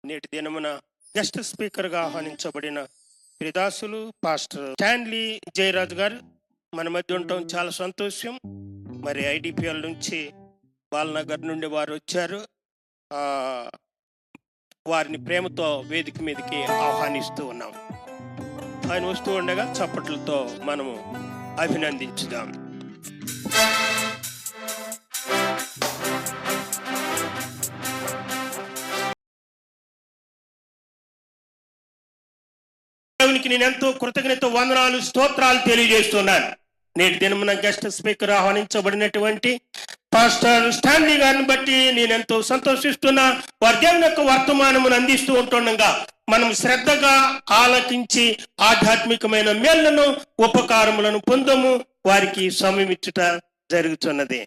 నేటి దినమున గెస్ట్ స్పీకర్గా ఆహ్వానించబడిన ప్రిదాసులు పాస్టర్ స్టాన్లీ జయరాజ్ గారు మన మధ్య ఉండటం చాలా సంతోషం. మరి ఐడిపిఎల్ నుంచి బాలనగర్ నుండి వారు వచ్చారు. వారిని ప్రేమతో వేదిక మీదకి ఆహ్వానిస్తూ ఉన్నాం. ఆయన వస్తూ ఉండగా చప్పట్లతో మనము అభినందించుదాం. దేవునికి నేను ఎంతో కృతజ్ఞత వందనాలు స్తోత్రాలు తెలియజేస్తున్నాను. నేటి దినమున గెస్ట్ స్పీకర్ ఆహ్వానించబడినటువంటి పాస్టర్ స్టాన్లీ గారిని బట్టి నేను ఎంతో సంతోషిస్తున్నా. వారి దేవుని యొక్క వర్తమానమును అందిస్తూ ఉంటుండగా మనం శ్రద్ధగా ఆలకించి ఆధ్యాత్మికమైన మేళ్లను ఉపకారములను పొందము. వారికి సమయం ఇచ్చుట జరుగుతున్నది.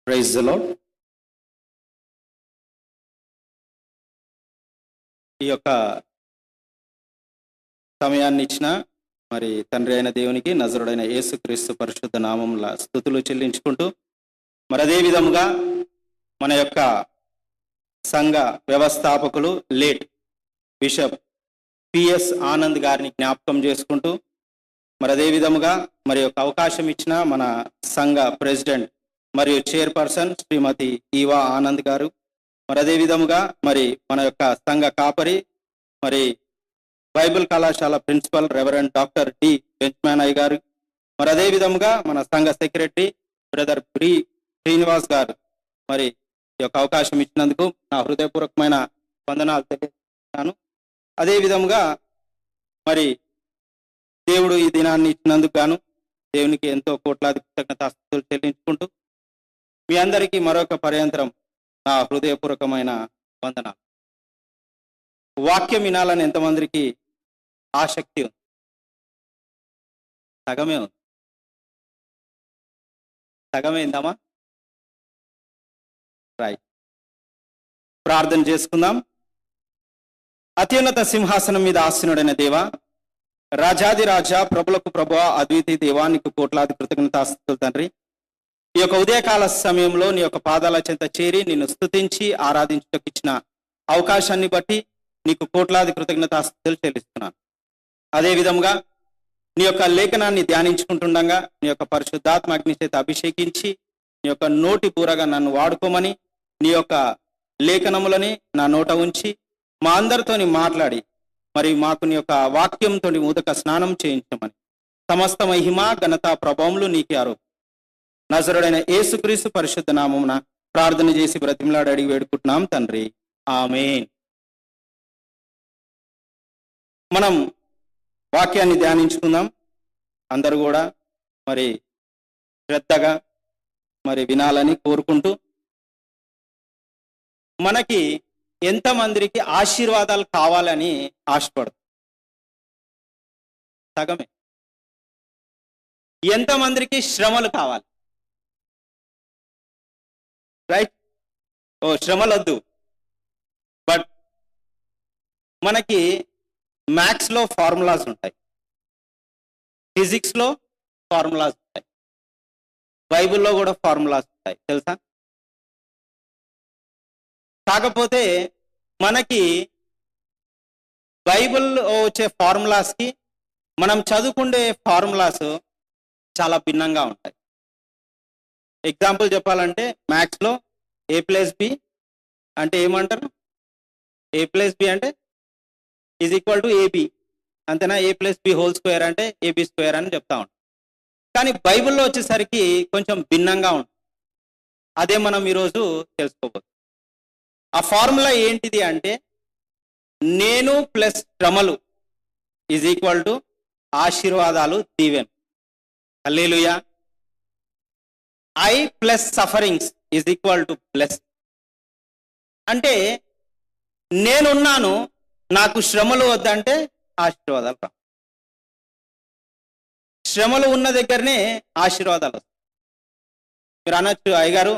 Praise the Lord. ఈ యొక్క సమయాన్ని ఇచ్చిన మరి తండ్రి అయిన దేవునికి, నజరుడైన యేసుక్రీస్తు పరిశుద్ధ నామముల స్తుతులు చెల్లించుకుంటూ, మరి అదే విధముగా మన యొక్క సంఘ వ్యవస్థాపకులు లేట్ బిషప్ పిఎస్ ఆనంద్ గారిని జ్ఞాపకం చేసుకుంటూ, మరి అదే విధముగా మరి యొక్క అవకాశం ఇచ్చిన మన సంఘ ప్రెసిడెంట్ మరియు చైర్పర్సన్ శ్రీమతి ఈవా ఆనంద్ గారు, మరి అదే విధముగా మరి మన యొక్క సంఘ కాపరి మరి బైబిల్ కళాశాల ప్రిన్సిపల్ రెవరెండ్ డాక్టర్ డి బెంచ్మ్యాన్ అయ్య గారు, మరి అదే విధముగా మన సంఘ సెక్రటరీ బ్రదర్ బ్రి శ్రీనివాస్ గారు, మరి ఈ యొక్క అవకాశం ఇచ్చినందుకు నా హృదయపూర్వకమైన వందనాలు తెలియజేస్తున్నాను. అదే విధముగా మరి దేవుడు ఈ దినాన్ని ఇచ్చినందుకు గాను దేవునికి ఎంతో కోట్లాది కృతజ్ఞతాస్తుతులు చెల్లించుకుంటూ, మీ అందరికీ మరొక పర్యంతరం నా హృదయపూర్వకమైన వందనాలు. వాక్యం వినాలని ఎంతమందికి ఆసక్తి ఉంది? సగమే ఉంది. సగమైందమ్మా? రైట్. ప్రార్థన చేసుకుందాం. అత్యున్నత సింహాసనం మీద ఆసీనుడైన దేవా, రాజాది రాజా, ప్రభులకు ప్రభువా, అద్వితీయ దేవానికి కోట్లాది కృతజ్ఞతాస్తుతులు తండ్రి. ఈ యొక్క ఉదయకాల సమయంలో నీ యొక్క పాదాల చెంత చేరి నిన్ను స్తుతించి ఆరాధించుటకు ఇచ్చిన అవకాశాన్ని బట్టి నీకు కోట్లాది కృతజ్ఞతాస్తుతులు చెల్లిస్తున్నాను. అదే విధంగా నీ యొక్క లేఖనాన్ని ధ్యానించుకుంటుండగా నీ యొక్క పరిశుద్ధాత్మ అగ్ని చేత అభిషేకించి నీ యొక్క నోటి పూరగా నన్ను వాడుకోమని, నీ యొక్క లేఖనములని నా నోట ఉంచి మా అందరితోని మాట్లాడి మరి మాకు నీ యొక్క వాక్యంతో ఉదక స్నానం చేయించమని, సమస్త మహిమ ఘనత ప్రభావములు నీకే ఆరోపణ నజరుడైన యేసుక్రీస్తు పరిశుద్ధ నామమున ప్రార్థన చేసి బ్రతిమలాడి అడిగి వేడుకుంటున్నాం తండ్రి, ఆమేన్. మనం వాక్యాన్ని ధ్యానించుకుందాం. అందరూ కూడా మరి శ్రద్ధగా మరి వినాలని కోరుకుంటూ, మనకి ఎంతమందికి ఆశీర్వాదాలు కావాలని ఆశపడతాం? సగమే. ఎంతమందికి శ్రమలు కావాలి? రైట్. శ్రమలు వద్దు, బట్ మనకి మ్యాథ్స్లో ఫార్ములాస్ ఉంటాయి, ఫిజిక్స్లో ఫార్ములాస్ ఉంటాయి, బైబిల్లో కూడా ఫార్ములాస్ ఉంటాయి, తెలుసా? కాకపోతే మనకి బైబిల్లో వచ్చే ఫార్ములాస్కి మనం చదువుకునే ఫార్ములాస్ చాలా భిన్నంగా ఉంటాయి. ఎగ్జాంపుల్ చెప్పాలంటే మ్యాథ్స్లో A+B అంటే ఏమంటారు? A+B అంటే ఈజ్ ఈక్వల్ టు AB, అంతేనా? A+B² అంటే AB² అని చెప్తా ఉంటాం. కానీ బైబిల్లో వచ్చేసరికి కొంచెం భిన్నంగా ఉంటుంది. అదే మనం ఈరోజు తెలుసుకోబోతున్నాం. ఆ ఫార్ములా ఏంటిది అంటే, నేను ప్లస్ శ్రమలు ఈజ్ ఈక్వల్ టు ఆశీర్వాదాలు, దీవెన. హల్లెలూయా. I plus sufferings is equal to plus. అంటే నేనున్నాను, నాకు శ్రమలు వద్దంటే ఆశీర్వాదాలు రా. శ్రమలు ఉన్న దగ్గరనే ఆశీర్వాదాలు వస్తాయి. మీరు అనొచ్చు, అయ్యగారు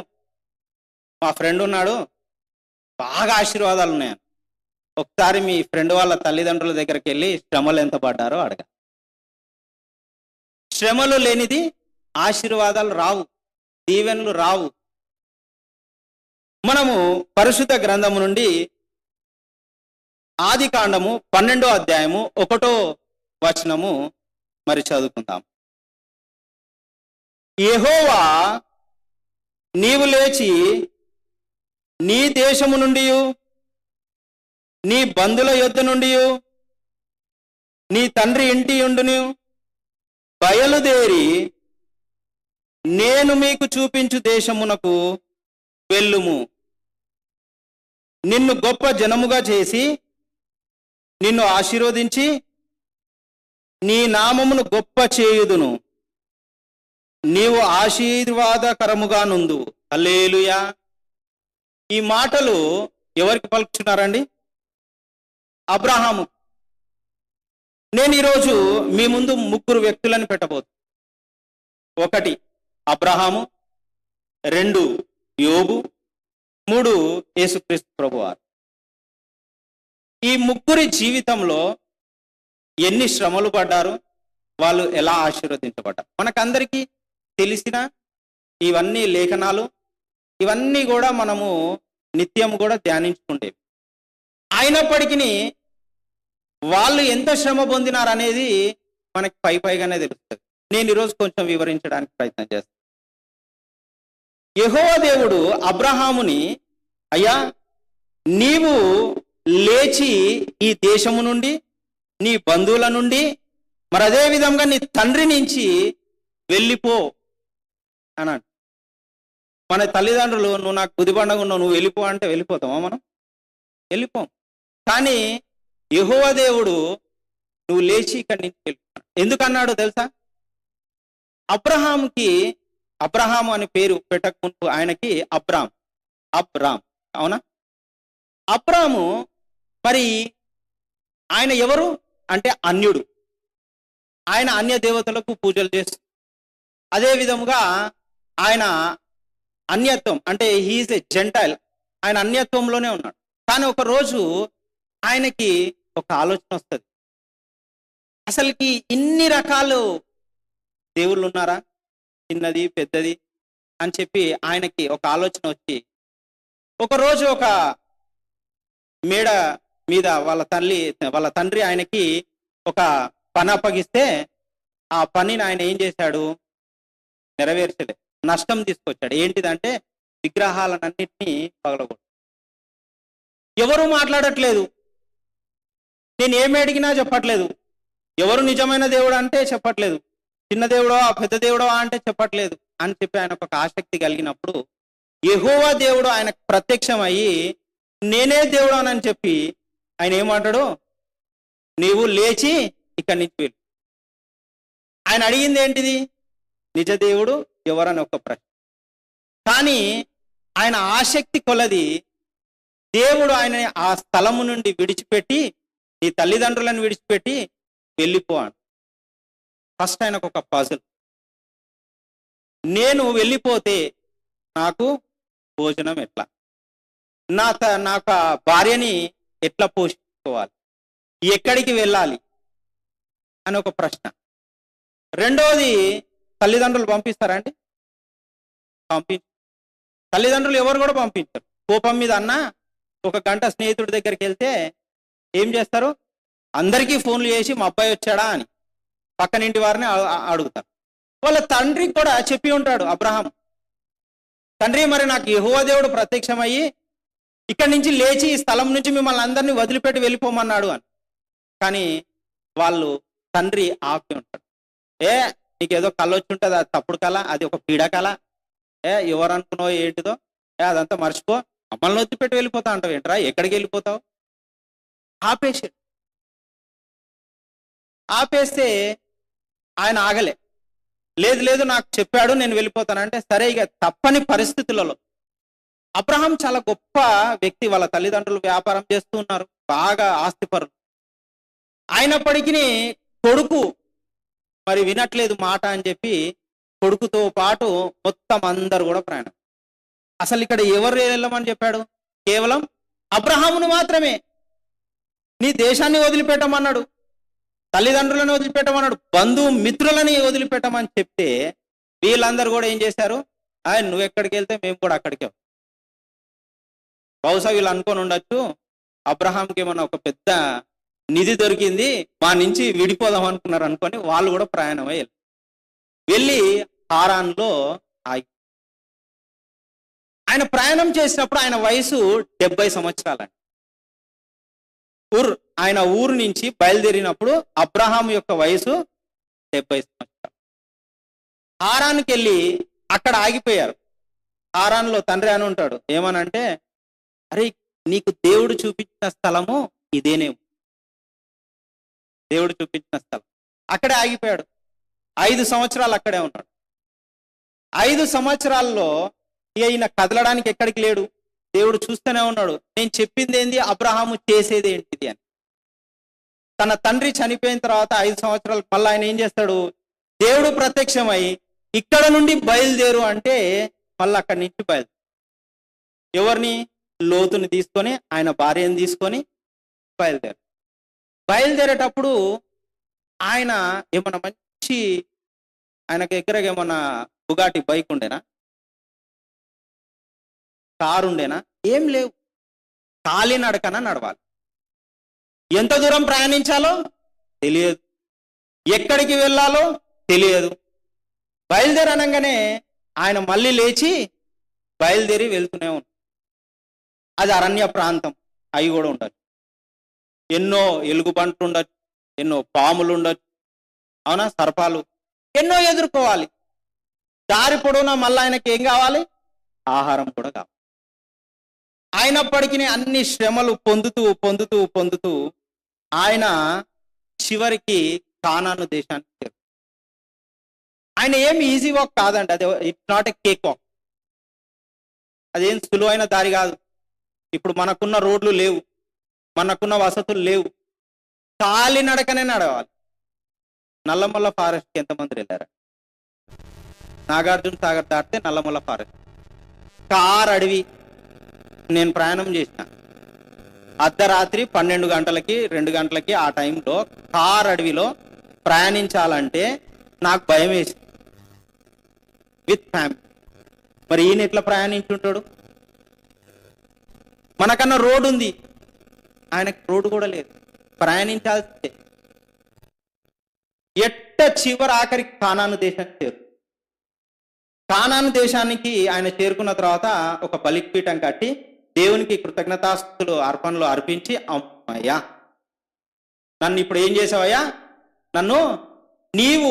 మా ఫ్రెండ్ ఉన్నాడు బాగా ఆశీర్వాదాలు ఉన్నాయని. ఒకసారి మీ ఫ్రెండ్ వాళ్ళ తల్లిదండ్రుల దగ్గరికి వెళ్ళి శ్రమలు ఎంత పడ్డారో అడగ. శ్రమలు లేనిది ఆశీర్వాదాలు రావు, దీవెనలు రావు. మనము పరిశుద్ధ గ్రంథము నుండి ఆది కాండము 12వ అధ్యాయము 1వ వచనము మరి చదువుకుందాం. యెహోవా నీవు లేచి నీ దేశము నుండి నీ బంధుల యొద్ద నుండి నీ తండ్రి ఇంటి ఉండును బయలుదేరి నేను మీకు చూపించు దేశమునకు వెళ్ళుము. నిన్ను గొప్ప జనముగా చేసి నిన్ను ఆశీర్వదించి నీ నామమును గొప్ప చేయుదును. నీవు ఆశీర్వాదకరముగా నుండు. హల్లెలూయా. ఈ మాటలు ఎవరికి పలుకుతున్నారండి? అబ్రహాము. నేను ఈరోజు మీ ముందు 3 వ్యక్తులను పెట్టబోతున్నాను. 1 అబ్రహాము, 2 యోబు, 3 యేసుక్రీస్తు ప్రభువారు. ఈ 3 జీవితంలో ఎన్ని శ్రమలు పడ్డారు, వాళ్ళు ఎలా ఆశీర్వదించబడ్డారు మనకందరికీ తెలిసిన ఇవన్నీ లేఖనాలు, ఇవన్నీ కూడా మనము నిత్యం కూడా ధ్యానించుకుంటేవి. అయినప్పటికీ వాళ్ళు ఎంత శ్రమ పొందినారు అనేది మనకి పైగానే తెలుస్తుంది. నేను ఈరోజు కొంచెం వివరించడానికి ప్రయత్నం చేస్తాను. యెహోవా దేవుడు అబ్రహాముని, అయ్యా నీవు లేచి ఈ దేశము నుండి నీ బంధువుల నుండి మరి అదే విధంగా నీ తండ్రి నుంచి వెళ్ళిపో అన్నాడు. మన తల్లిదండ్రులు నువ్వు నాకు బుద్ధిబండగా ఉన్నావు, నువ్వు వెళ్ళిపో అంటే వెళ్ళిపోతామా? మనం వెళ్ళిపోం. కానీ యెహోవా దేవుడు నువ్వు లేచి ఇక్కడి నుంచి వెళ్ళిపో ఎందుకన్నాడు తెలుసా? అబ్రహాము అనే పేరు పెట్టకముందు ఆయనకి అబ్రామ్, అవునా? అబ్రాము మరి ఆయన ఎవరు అంటే అన్యుడు. ఆయన అన్య దేవతలకు పూజలు చేస్తూ, అదే విధముగా ఆయన అన్యత్వం అంటే హీఈస్ ఏ జెంటైల్, ఆయన అన్యత్వంలోనే ఉన్నాడు. కానీ ఒక రోజు ఆయనకి ఒక ఆలోచన వస్తుంది, అసలుకి ఇన్ని రకాలు దేవుళ్ళు ఉన్నారా, చిన్నది పెద్దది అని చెప్పి ఆయనకి ఒక ఆలోచన వచ్చి, ఒకరోజు ఒక మేడ మీద వాళ్ళ తండ్రి ఆయనకి ఒక పని అప్పగిస్తే ఆ పనిని ఆయన ఏం చేశాడు? నెరవేర్చలే, నష్టం తీసుకొచ్చాడు. ఏంటిదంటే విగ్రహాలన్నింటినీ పగలగొట్టు. ఎవరు మాట్లాడట్లేదు, నేను ఏమి అడిగినా చెప్పట్లేదు. ఎవరు నిజమైన దేవుడు అంటే చెప్పట్లేదు, చిన్న దేవుడో పెద్ద దేవుడో అంటే చెప్పట్లేదు అని చెప్పి ఆయన ఒక ఆసక్తి కలిగినప్పుడు యెహోవా దేవుడు ఆయనకు ప్రత్యక్షమయ్యి నేనే దేవుడు అని చెప్పి ఆయన ఏమంటాడు? నీవు లేచి ఇక్కడి నుంచి వెళ్ళు. ఆయన అడిగింది ఏంటిది? నిజ దేవుడు ఎవరని ఒక ప్రశ్న. కానీ ఆయన ఆసక్తి కొలది దేవుడు ఆయన ఆ స్థలము నుండి విడిచిపెట్టి, నీ తల్లిదండ్రులను విడిచిపెట్టి వెళ్ళిపో అని. ఫస్ట్ ఆయనకు ఒక పజిల్, నేను వెళ్ళిపోతే నాకు భోజనం ఎట్లా, నాకు భార్యని ఎట్లా పోషించుకోవాలి, ఎక్కడికి వెళ్ళాలి అని ఒక ప్రశ్న. రెండోది, తల్లిదండ్రులు పంపిస్తారా అండి? తల్లిదండ్రులు ఎవరు కూడా పంపించరు. కోపం మీద అన్న ఒక గంట స్నేహితుడి దగ్గరికి వెళ్తే ఏం చేస్తారు? అందరికీ ఫోన్లు చేసి మా అబ్బాయి వచ్చాడా అని పక్కనింటి వారిని అడుగుతారు. వాళ్ళ తండ్రికి కూడా చెప్పి ఉంటాడు అబ్రహాం, తండ్రి మరి నాకు యెహోవా దేవుడు ప్రత్యక్షమయ్యి ఇక్కడి నుంచి లేచి ఈ స్థలం నుంచి మిమ్మల్ని అందరినీ వదిలిపెట్టి వెళ్ళిపోమన్నాడు అని. కానీ వాళ్ళు తండ్రి ఆపి ఉంటాడు. నీకేదో కళ వచ్చి ఉంటుంది, అది తప్పుడు కళ, అది ఒక పీడ కళ, ఎవరు అనుకున్నావు ఏంటిదో, అదంతా మర్చిపో, మమ్మల్ని వదిలిపెట్టి వెళ్ళిపోతా అంటావు ఏంట్రా, ఎక్కడికి వెళ్ళిపోతావు? ఆపేస్తే ఆయన ఆగలే. లేదు నాకు చెప్పాడు నేను వెళ్ళిపోతానంటే సరే. ఇక తప్పని పరిస్థితులలో అబ్రహాం చాలా గొప్ప వ్యక్తి, వాళ్ళ తల్లిదండ్రులు వ్యాపారం చేస్తూ ఉన్నారు, బాగా ఆస్తిపరులు. అయినప్పటికీ కొడుకు మరి వినట్లేదు మాట అని చెప్పి కొడుకుతో పాటు మొత్తం అందరు కూడా ప్రయాణం. అసలు ఇక్కడ ఎవరు వెళ్ళమని చెప్పాడు? కేవలం అబ్రహామును మాత్రమే. నీ దేశాన్ని వదిలిపెట్టమన్నాడు, తల్లిదండ్రులను వదిలిపెట్టమన్నాడు, బంధువు మిత్రులని వదిలిపెట్టమని చెప్తే వీళ్ళందరూ కూడా ఏం చేశారు? నువ్వు ఎక్కడికి వెళ్తే మేము కూడా అక్కడికే. బహుశా వీళ్ళు అనుకొని ఉండొచ్చు, అబ్రహాంకి ఏమన్నా ఒక పెద్ద నిధి దొరికింది, మా నుంచి విడిపోదాం అనుకున్నారు అనుకొని వాళ్ళు కూడా ప్రయాణమై వెళ్ళి హారాన్లో ఆగి. ఆయన ప్రయాణం చేసినప్పుడు ఆయన వయసు 70 సంవత్సరాలండి. ఆయన ఊరు నుంచి బయలుదేరినప్పుడు అబ్రహాం యొక్క వయసు 70 సంవత్సరాలు. హారాన్కి వెళ్ళి అక్కడ ఆగిపోయారు. హారాన్లో తండ్రి అని ఉంటాడు. ఏమనంటే, అరే నీకు దేవుడు చూపించిన స్థలము ఇదేనేమో, దేవుడు చూపించిన స్థలం. అక్కడే ఆగిపోయాడు. 5 సంవత్సరాలు అక్కడే ఉన్నాడు. 5 సంవత్సరాల్లో ఈయన కదలడానికి ఎక్కడికి లేడు. దేవుడు చూస్తూనే ఉన్నాడు. నేను చెప్పింది ఏంది, అబ్రహాము చేసేది ఏంటిది అని. తన తండ్రి చనిపోయిన తర్వాత 5 సంవత్సరాలు మళ్ళీ ఆయన ఏం చేస్తాడు? దేవుడు ప్రత్యక్షమై ఇక్కడ నుండి బయలుదేరు అంటే మళ్ళీ అక్కడి నుంచి ఎవరిని? లోతుని తీసుకొని, ఆయన భార్యను తీసుకొని బయలుదేరేటప్పుడు ఆయన ఏమన్నా మంచి, ఆయనకి దగ్గరగా ఏమన్నా బుగాటి బైక్ ఉండేనా, కారు ఉండేనా? ఏం లేవు. కాలినడకన నడవాలి. ఎంత దూరం ప్రయాణించాలో తెలియదు, ఎక్కడికి వెళ్ళాలో తెలియదు. బయలుదేరనగానే ఆయన మళ్ళీ లేచి బయలుదేరి వెళ్తూనే ఉన్నాడు. అది అరణ్య ప్రాంతం, అవి కూడా ఉండొచ్చు, ఎన్నో ఎలుగుబంట్లు ఉండొచ్చు, ఎన్నో పాములు ఉండొచ్చు, అవునా, సర్పాలు ఎన్నో ఎదుర్కోవాలి. దారి పొడవునా మళ్ళీ ఆయనకి ఏం కావాలి? ఆహారం కూడా కావాలి. అయినప్పటికీ అన్ని శ్రమలు పొందుతూ పొందుతూ పొందుతూ ఆయన చివరికి కానాను దేశానికి చేరు. ఆయన ఏం ఈజీ వాక్ కాదండి, అది it's not a cake walk. అదేం సులువైన దారి కాదు. ఇప్పుడు మనకున్న రోడ్లు లేవు, మనకున్న వసతులు లేవు, కాలినడకనే నడవాలి. నల్లమల్ల ఫారెస్ట్కి ఎంతమంది వెళ్ళారు? నాగార్జున సాగర్ దాటితే నల్లమల్ల ఫారెస్ట్, కార్ అడవి. నేను ప్రయాణం చేసిన అర్ధరాత్రి 12 గంటలకి 2 గంటలకి ఆ టైంలో కార్ అడవిలో ప్రయాణించాలంటే నాకు భయం వేసింది, విత్ ఫ్యామిలీ. మరి ఈయన ఎట్లా ప్రయాణించుంటాడు? మనకన్నా రోడ్డు ఉంది, ఆయనకు రోడ్డు కూడా లేదు, ప్రయాణించాల్సిందే. చివరి ఆఖరికి కానాను దేశానికి చేరు. కానాను దేశానికి ఆయన చేరుకున్న తర్వాత ఒక బలిపీఠం కట్టి దేవునికి కృతజ్ఞతాస్తుతులు అర్పణలు అర్పించి, అమ్మయ్యా నన్ను ఇప్పుడు ఏం చేసావయ్యా, నన్ను నీవు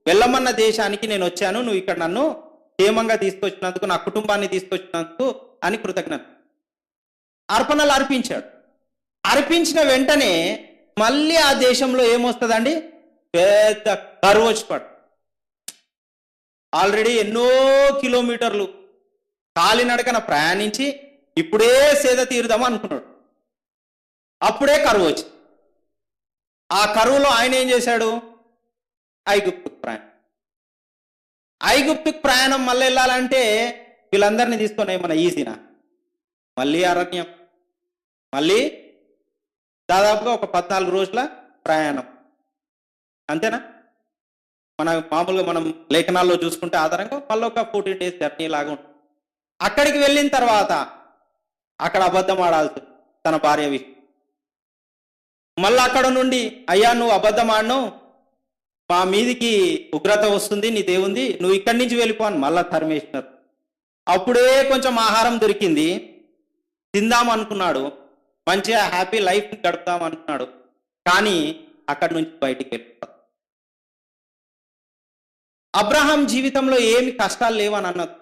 వెళ్ళమన్న దేశానికి నేను వచ్చాను, నువ్వు ఇక్కడ నన్ను క్షేమంగా తీసుకొచ్చినందుకు, నా కుటుంబాన్ని తీసుకొచ్చినందుకు అని కృతజ్ఞత అర్పణలు అర్పించాడు. అర్పించిన వెంటనే మళ్ళీ ఆ దేశంలో ఏమొస్తుందండి? పెద్ద కరువు వచ్చి పడు. ఆల్రెడీ ఎన్నో కిలోమీటర్లు కాలినడకన ప్రయాణించి ఇప్పుడే సేద తీరుదామా అనుకున్నాడు. అప్పుడే కరువు వచ్చి, ఆ కరువులో ఆయన ఏం చేశాడు? ఐగుప్తుకు ప్రయాణం. ఐగుప్తుకు ప్రయాణం మళ్ళీ వెళ్ళాలంటే వీళ్ళందరినీ తీసుకొని ఏమన్నా ఈజీనా? మళ్ళీ అరణ్యం, మళ్ళీ దాదాపుగా ఒక 14 రోజుల ప్రయాణం, అంతేనా? మామూలుగా మనం లేఖనాల్లో చూసుకుంటే ఆధారంగా మళ్ళీ ఒక 14 days జర్నీ లాగా ఉంటుంది. అక్కడికి వెళ్ళిన తర్వాత అక్కడ అబద్ధం ఆడాల్సి తన భార్య విషయం. మళ్ళీ అక్కడ నుండి, అయ్యా నువ్వు అబద్ధం ఆడను, మా మీదికి ఉగ్రత వస్తుంది, నీ దేవుంది, నువ్వు ఇక్కడి నుంచి వెళ్ళిపోను మళ్ళా తరిమేసినారు. అప్పుడే కొంచెం ఆహారం దొరికింది, తిందాం అనుకున్నాడు, మంచిగా హ్యాపీ లైఫ్ గడుపుదాం అనుకున్నాడు. కానీ అక్కడి నుంచి బయటికి వెళ్ళిపోతాడు. అబ్రహాం జీవితంలో ఏమి కష్టాలు లేవని అన్నది.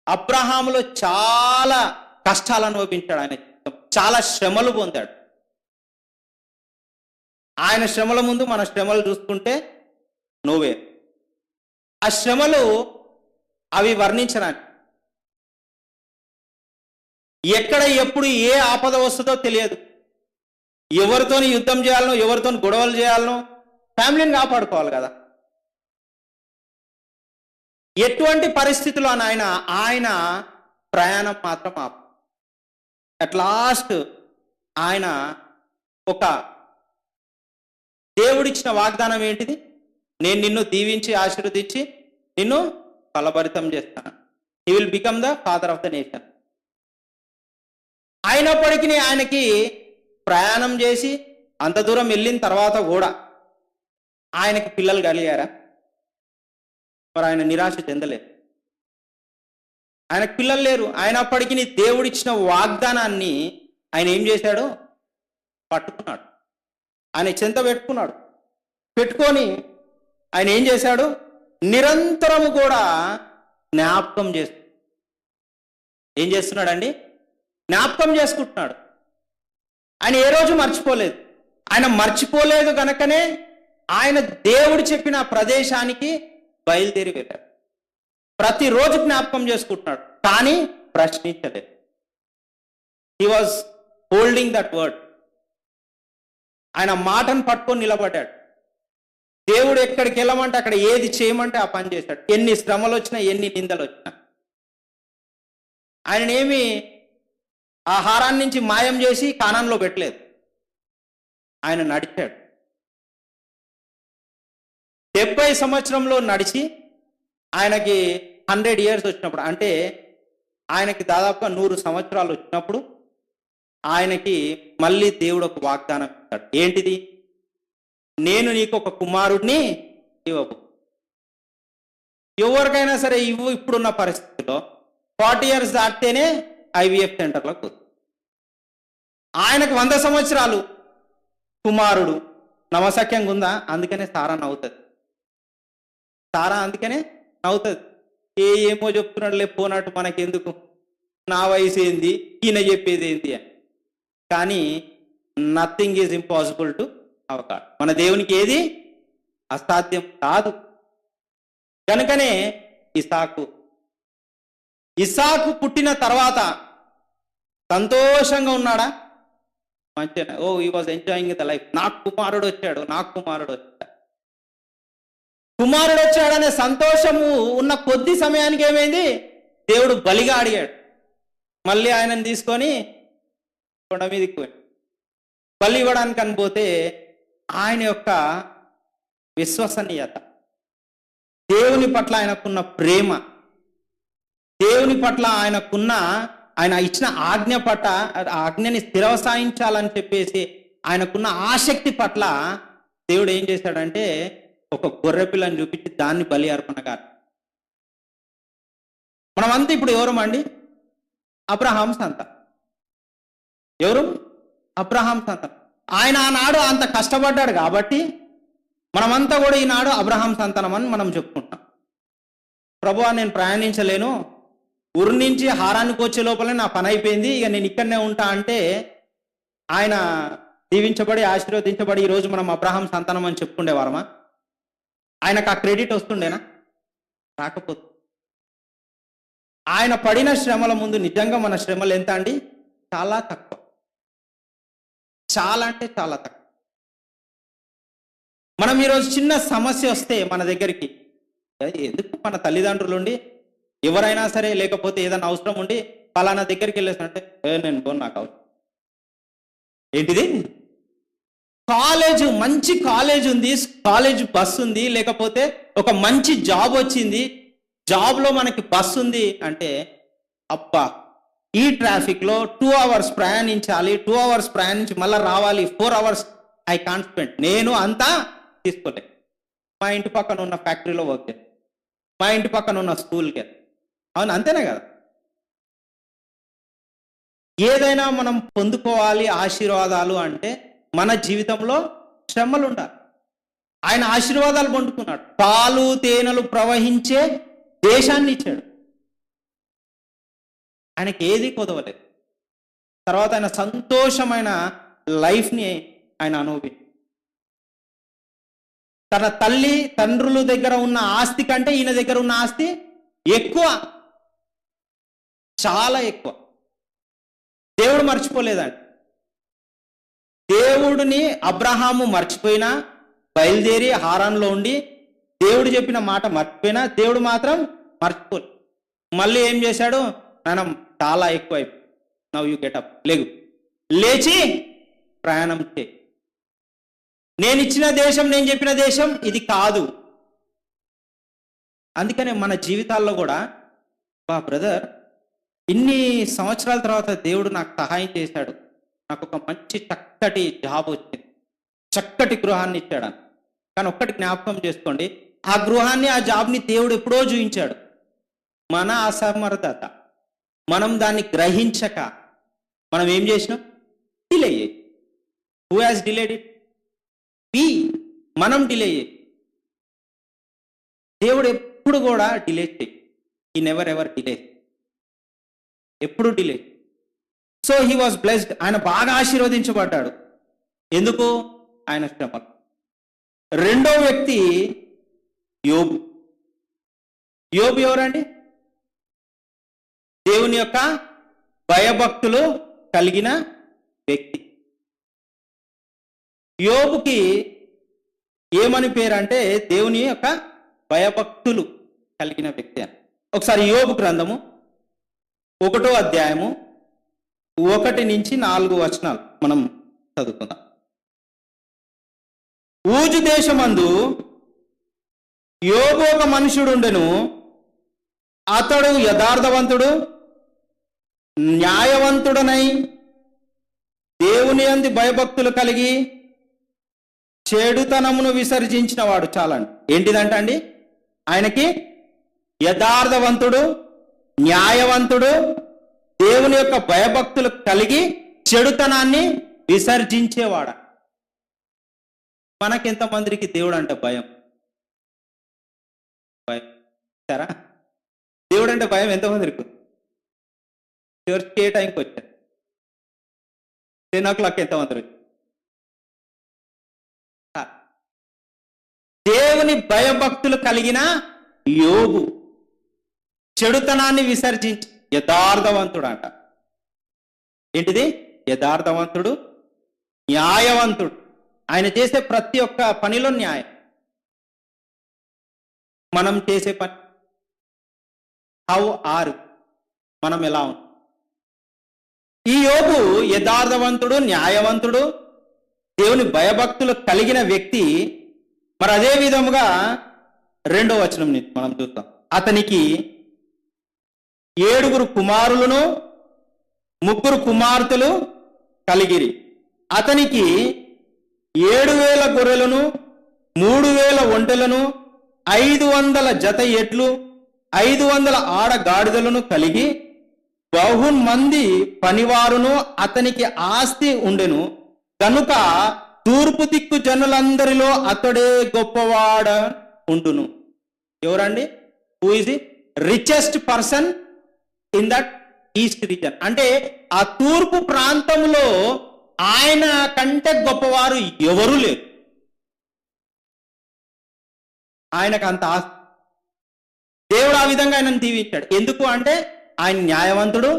అబ్రహాములో చాలా కష్టాలు అనుభవించాడు. ఆయన చాలా శ్రమలు పొందాడు. ఆయన శ్రమల ముందు మన శ్రమలు చూసుకుంటే నోవే. ఆ శ్రమలు అవి వర్ణించడానికి, ఎక్కడ ఎప్పుడు ఏ ఆపద వస్తుందో తెలియదు. ఎవరితోని యుద్ధం చేయాలనో, ఎవరితోని గొడవలు చేయాలనో, ఫ్యామిలీని కాపాడుకోవాలి కదా. ఎటువంటి పరిస్థితుల్లో ఆయన ప్రయాణం మాత్రం అట్ లాస్ట్ ఆయన ఒక దేవుడిచ్చిన వాగ్దానం ఏంటిది? నేను నిన్ను దీవించి ఆశీర్వదించి నిన్ను ఫలభరితం చేస్తాను. He will become the father of the nation. అయినప్పటికీ ఆయనకి ప్రయాణం చేసి అంత దూరం వెళ్ళిన తర్వాత కూడా ఆయనకి పిల్లలు కలిగారా? మరి ఆయన నిరాశ చెందలేదు. ఆయనకు పిల్లలు లేరు. అయినప్పటికీ దేవుడిచ్చిన వాగ్దానాన్ని ఆయన ఏం చేశాడు? పట్టుకున్నాడు. ఆయన చెంత పెట్టుకొని ఆయన ఏం చేశాడు? నిరంతరము కూడా జ్ఞాపకం చేస్తున్నాడు. ఏం చేస్తున్నాడండి? జ్ఞాపకం చేసుకుంటున్నాడు. ఆయన ఏ రోజు మర్చిపోలేదు. ఆయన మర్చిపోలేదు కనుకనే ఆయన దేవుడు చెప్పిన ప్రదేశానికి బయలుదేరి వెళ్ళాడు. ప్రతిరోజు జ్ఞాపకం చేసుకుంటున్నాడు, కానీ ప్రశ్నించలేదు. He was holding that word. ఆయన మాటను పట్టుకొని నిలబడ్డాడు. దేవుడు ఎక్కడికి వెళ్ళమంటే అక్కడ ఏది చేయమంటే ఆ పని చేశాడు. ఎన్ని శ్రమలు వచ్చినా, ఎన్ని నిందలు వచ్చినా ఆయననేమి ఆహారాన్ని నుంచి మాయం చేసి కానాన్లో పెట్టలేదు. ఆయన నడిచాడు. 70 సంవత్సరంలో నడిచి ఆయనకి 100 years వచ్చినప్పుడు, అంటే ఆయనకి దాదాపుగా 100 సంవత్సరాలు వచ్చినప్పుడు ఆయనకి మళ్ళీ దేవుడు ఒక వాగ్దానం ఇస్తాడు. ఏంటిది? నేను నీకు ఒక కుమారుడిని ఇవ్వబో. ఎవరికైనా సరే ఇప్పుడున్న పరిస్థితిలో 40 years దాటితేనే ఐవీఎఫ్ సెంటర్లకు పోతుంది. ఆయనకు 100 సంవత్సరాలు, కుమారుడు. నవసఖ్యంగా ఉందా? అందుకనే సారా నవ్వుతుంది. అందుకనే నవ్వుతుంది. ఏమో చెప్తున్నాడులే, పోనట్టు మనకెందుకు, నా వయసు ఏంది, ఈయన చెప్పేది ఏంటి అని. కానీ nothing is impossible to our God. మన దేవునికి ఏది అసాధ్యం కాదు. కనుకనే ఇసాకు పుట్టిన తర్వాత సంతోషంగా ఉన్నాడా? మంచిగా. He was enjoying the life. నాకు కుమారుడు వచ్చాడనే సంతోషము ఉన్న కొద్ది సమయానికి ఏమైంది? దేవుడు బలిగా అడిగాడు. మళ్ళీ ఆయనను తీసుకొని కొండ మీదకి పోయి బలి ఇవ్వడానికి అనిపోతే ఆయన యొక్క విశ్వసనీయత, దేవుని పట్ల ఆయనకున్న ప్రేమ, దేవుని పట్ల ఆయన ఇచ్చిన ఆజ్ఞని స్థిరవసాయించాలని చెప్పేసి ఆయనకున్న ఆసక్తి పట్ల దేవుడు ఏం చేశాడంటే ఒక గొర్రె పిల్లని చూపించి దాన్ని బలి అర్పణగా. మనమంతా ఇప్పుడు ఎవరమండి? అబ్రహాం సంతానం. ఎవరు? అబ్రహాం సంతానం. ఆయన ఆనాడు అంత కష్టపడ్డాడు కాబట్టి మనమంతా కూడా ఈనాడు అబ్రహాం సంతానం అని మనం చెప్పుకుంటాం. ప్రభువా, నేను ప్రయాణించలేను, ఊరి నుంచి హారానికి వచ్చే లోపలే నా పని అయిపోయింది, ఇక నేను ఇక్కడనే ఉంటా అంటే ఆయన దీవించబడి ఆశీర్వదించబడి ఈరోజు మనం అబ్రహాం సంతానం అని చెప్పుకుండేవారమా? ఆయనకు ఆ క్రెడిట్ వస్తుండేనా? రాకపోతే. ఆయన పడిన శ్రమల ముందు నిజంగా మన శ్రమలు ఎంత అండి? చాలా తక్కువ. చాలా అంటే చాలా తక్కువ. మనం ఈరోజు చిన్న సమస్య వస్తే మన దగ్గరికి ఎందుకు మన తల్లిదండ్రులు ఉండి ఎవరైనా సరే, లేకపోతే ఏదైనా అవసరం ఉండి పలానా దగ్గరికి వెళ్ళేసినట్టే, నేను పోను, నాకు అవసరం ఏంటిది? మంచి కాలేజ్ ఉంది, కాలేజ్ బస్ ఉంది, లేకపోతే ఒక మంచి జాబ్ వచ్చింది, జాబ్లో మనకి బస్ ఉంది అంటే అబ్బా ఈ ట్రాఫిక్లో 2 hours ప్రయాణించాలి, 2 hours ప్రయాణించి మళ్ళీ రావాలి, 4 hours ఐ కాంట్ స్పెండ్. నేను అంతా తీసుకోలేదు. మా ఇంటి పక్కన ఉన్న ఫ్యాక్టరీలో వర్క్ చేస్తాను, మా ఇంటి పక్కన ఉన్న స్కూల్కి వెళ్తాను. అవును, అంతేనే కదా. ఏదైనా మనం పొందుకోవాలి ఆశీర్వాదాలు అంటే మన జీవితంలో శ్రమలు ఉండాలి. ఆయన ఆశీర్వాదాలు పొందుకున్నాడు. పాలు తేనెలు ప్రవహించే దేశాన్ని ఇచ్చాడు. ఆయనకి ఏది కొదవలేదు. తర్వాత ఆయన సంతోషమైన లైఫ్ని ఆయన అనుభవించాడు. తన తల్లి తండ్రుల దగ్గర ఉన్న ఆస్తి కంటే ఈయన దగ్గర ఉన్న ఆస్తి ఎక్కువ, చాలా ఎక్కువ. దేవుడు మర్చిపోలేదండి. దేవుడిని అబ్రహాము మర్చిపోయినా, బయలుదేరి హారాన్లో ఉండి దేవుడు చెప్పిన మాట మర్చిపోయినా దేవుడు మాత్రం మర్చిపోలేదు. మళ్ళీ ఏం చేశాడు? నాన్న చాలా ఎక్కువ అయిపోయి, నవ్ యూ గెట్ అప్, లేచి ప్రయాణం చేయి. నేను ఇచ్చిన దేశం, నేను చెప్పిన దేశం ఇది కాదు. అందుకనే మన జీవితాల్లో కూడా బ్రదర్, ఇన్ని సంవత్సరాల తర్వాత దేవుడు నాకు సహాయం చేశాడు, నాకు ఒక మంచి చక్కటి జాబ్ వచ్చింది, చక్కటి గృహాన్ని ఇచ్చాడు. కానీ ఒక్కటి జ్ఞాపకం చేసుకోండి, ఆ గృహాన్ని, ఆ జాబ్ని దేవుడు ఎప్పుడో చూపించాడు. మన అసమర్థత, మనం దాన్ని గ్రహించక మనం ఏం చేసినాం? డిలే చేయి. Who has delayed it? మనం డిలే చేయి. దేవుడు ఎప్పుడు కూడా డిలే చేయి. ఈ నెవర్ ఎవర్ డిలే, ఎప్పుడు delay. So he was blessed. ఆయన బాగా ఆశీర్వదించబడ్డాడు. ఎందుకు? ఆయన శ్రమలు. రెండో వ్యక్తి యోబు. యోబు ఎవరండి? దేవుని యొక్క భయభక్తులు కలిగిన వ్యక్తి. యోబుకి ఏమని పేరు అంటే దేవుని యొక్క భయభక్తులు కలిగిన వ్యక్తి అని. ఒకసారి యోబు గ్రంథము 1వ అధ్యాయము 1 నుంచి 4 వచనాలు మనం చదువుకుందాం. ఊజు దేశమందు యోబు ఒక మనుషుడుండెను. అతడు యథార్థవంతుడు, న్యాయవంతుడనై దేవుని యందు భయభక్తులు కలిగి చెడుతనమును విసర్జించిన వాడు. చాలండి. ఏంటిదంట అండి? ఆయనకి యథార్థవంతుడు, న్యాయవంతుడు, దేవుని యొక్క భయభక్తులు కలిగి చెడుతనాన్ని విసర్జించేవాడ. మనకెంతమందికి దేవుడు అంటే భయం? భయం సరా? దేవుడు అంటే భయం ఎంతమందికి? చర్చ్కి ఏ టైంకి వచ్చారు? 10 o'clock ఎంతమంది? దేవుని భయభక్తులు కలిగిన యోబు చెడుతనాన్ని విసర్జించి యథార్థవంతుడు అంట. ఏంటిది? యథార్థవంతుడు, న్యాయవంతుడు. ఆయన చేసే ప్రతి ఒక్క పనిలో న్యాయం. మనం చేసే పని హౌ ఆర్, మనం ఎలా ఉన్నాం? ఈ యోబు యథార్థవంతుడు, న్యాయవంతుడు, దేవుని భయభక్తులు కలిగిన వ్యక్తి. మరి అదే విధముగా 2వ వచనం నుంచి మనం చూద్దాం. అతనికి 7 కుమారులను 3 కుమార్తెలు కలిగిరి. అతనికి 7,000 గొర్రెలను, 3,000 ఒంటెలను, 500 జత ఎడ్లు, 500 ఆడగాడిదలను కలిగి బహుమంది పనివారును అతనికి ఆస్తి ఉండెను. కనుక తూర్పు దిక్కు జనులందరిలో అతడే గొప్పవాడ ఉండును. ఎవరండి? Who is the richest person in that east region? అంటే ఆ తూర్పు ప్రాంతంలో ఆయన కంటే గొప్పవారు ఎవరు లేరు. ఆయనకు అంత ఆస్తి. దేవుడు ఆ విధంగా ఆయనను దీవించాడు. ఎందుకు అంటే ఆయన న్యాయవంతుడు,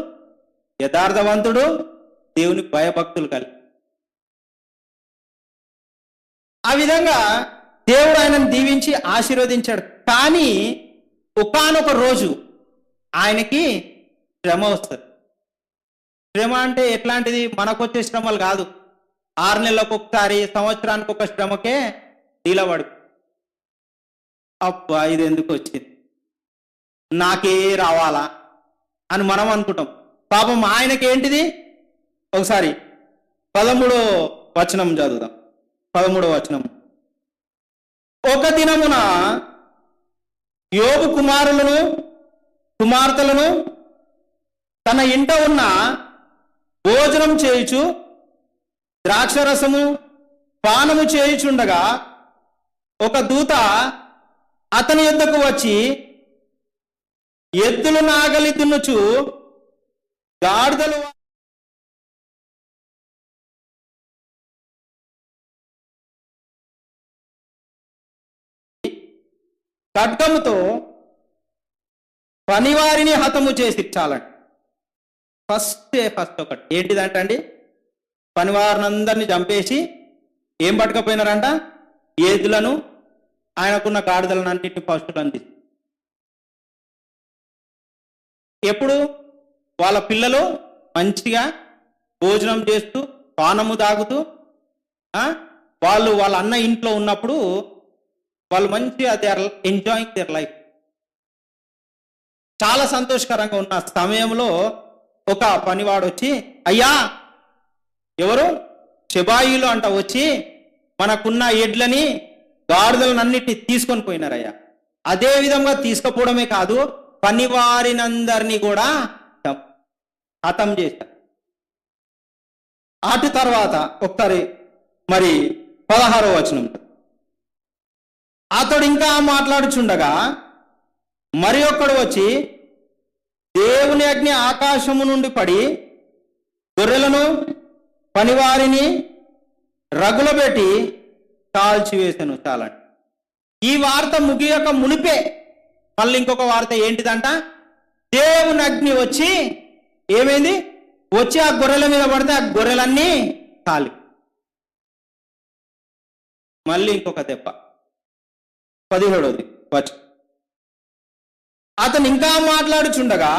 యథార్థవంతుడు, దేవుని భయభక్తులు కలిగి. ఆ విధంగా దేవుడు ఆయనను దీవించి ఆశీర్వదించాడు. కానీ ఒకానొక రోజు ఆయనకి శ్రమ వస్తుంది. శ్రమ అంటే ఎట్లాంటిది? మనకొచ్చే శ్రమలు కాదు. 6 నెలలకు ఒకసారి, సంవత్సరానికి ఒక శ్రమకే నిలబడు. అబ్బా ఇది ఎందుకు వచ్చింది, నాకే రావాలా అని మనం అనుకుంటాం. పాపం ఆయనకేంటిది? ఒకసారి 13వ వచనం చదువుదాం. 13వ వచనం. ఒక దినమున యోబు కుమారులను కుమార్తెలను తన ఇంట ఉన్న భోజనం చేయుచు ద్రాక్షరసము పానము చేయుచుండగా ఒక దూత అతని యొద్దకు వచ్చి, ఎద్దులు నాగలి దున్నుచు గాడిదలు ఖడ్గముతో పనివారిని హతము చేసి చాలండి. ఫస్ట్ ఒకటి ఏంటిదంట అండి? పనివారినందరినీ చంపేసి ఏం పట్టుకపోయినారంట? ఏదులను, ఆయనకున్న గాడిదలను అన్నింటినీ పశువులను తీసి. ఎప్పుడు? వాళ్ళ పిల్లలు మంచిగా భోజనం చేస్తూ, పానము తాగుతూ, వాళ్ళ అన్న ఇంట్లో ఉన్నప్పుడు వాళ్ళు మంచిగా they are enjoying their life, చాలా సంతోషకరంగా ఉన్న సమయంలో ఒక పనివాడు వచ్చి, అయ్యా ఎవరు షెబాయిలు అంట వచ్చి మనకున్న ఎడ్లని గాడిదలనన్నిటిని తీసుకొని పోయినారయ్యా. అదే విధంగా తీసుకుపోవడమే కాదు, పనివారినందరినీ కూడా హతం చేశారు. అటు తర్వాత ఒకసారి మరి 16వ వచనం, అతడు ఇంకా మాట్లాడుచుండగా మరి ఒక్కడు వచ్చి దేవుని అగ్ని ఆకాశము నుండి పడి గొర్రెలను పనివారిని రగులబెట్టి కాల్చివేశాను. చాలండి. ఈ వార్త ముగియక మునిపే మళ్ళీ ఇంకొక వార్త ఏంటిదంట, దేవుని అగ్ని వచ్చి ఏమైంది, వచ్చి ఆ గొర్రెల మీద పడితే ఆ గొర్రెలన్నీ కాలి. మళ్ళీ ఇంకొక దెబ్బ. 17వ వచనం, అతను ఇంకా మాట్లాడుచుండగా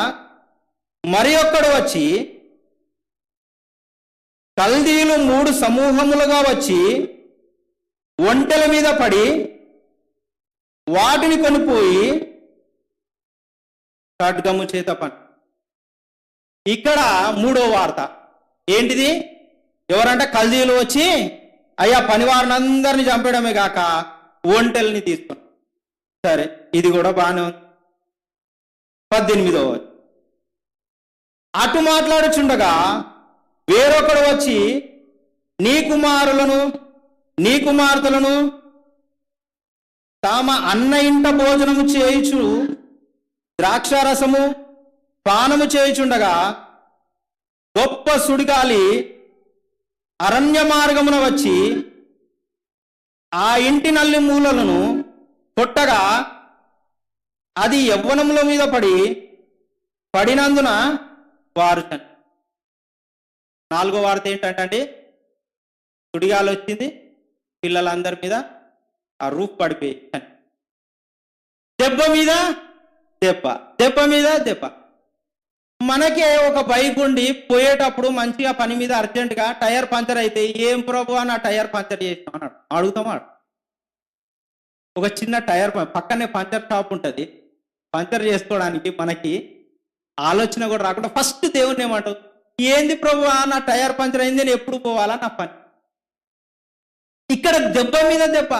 మరి ఒక్కడు వచ్చి కల్దీయులు 3 సమూహములుగా వచ్చి ఒంటెల మీద పడి వాటిని కొనిపోయి ఖడ్గము చేత పని. ఇక్కడ 3వ వార్త ఏంటిది, ఎవరంటే కల్దీయులు వచ్చి అయ్యా పనివారినందరినీ చంపడమే కాక ఒంటెల్ని తీసుకుని. సరే, ఇది కూడా బాగానే ఉంది. 18వ అటు మాట్లాడుచుండగా వేరొకడు వచ్చి నీ కుమారులను నీ కుమార్తెలను తామ అన్న ఇంట భోజనము చేయుచు ద్రాక్షారసము పానము చేయుచుండగా గొప్ప సుడిగాలి అరణ్య మార్గమున వచ్చి ఆ ఇంటి నల్లి మూలలను కొట్టగా అది యవ్వనముల మీద పడినందున వారు. 4వ వార్త ఏంటంటే సుడిగాలి వచ్చింది, పిల్లలందరి మీద ఆ రూఫ్ పడిపోయి దెబ్బ మీద దెబ్బ, దెబ్బ మీద దెబ్బ. మనకే ఒక బైక్ ఉండి పోయేటప్పుడు మంచిగా పని మీద అర్జెంటుగా టైర్ పంచర్ అయితే, ఏం ప్రభు నా టైర్ పంచర్ చేసినాం అన్నాడు, అడుగుతామా? ఒక చిన్న టైర్ పక్కనే పంచర్ షాప్ ఉంటుంది, పంచర్ చేసుకోవడానికి మనకి ఆలోచన కూడా రాకుండా ఫస్ట్ దేవుని ఏమంటావు, ఏంది ప్రభు నా టైర్ పంచర్ అయింది, నేను ఎప్పుడు పోవాలా నా పని. ఇక్కడ దెబ్బ మీద దెబ్బ,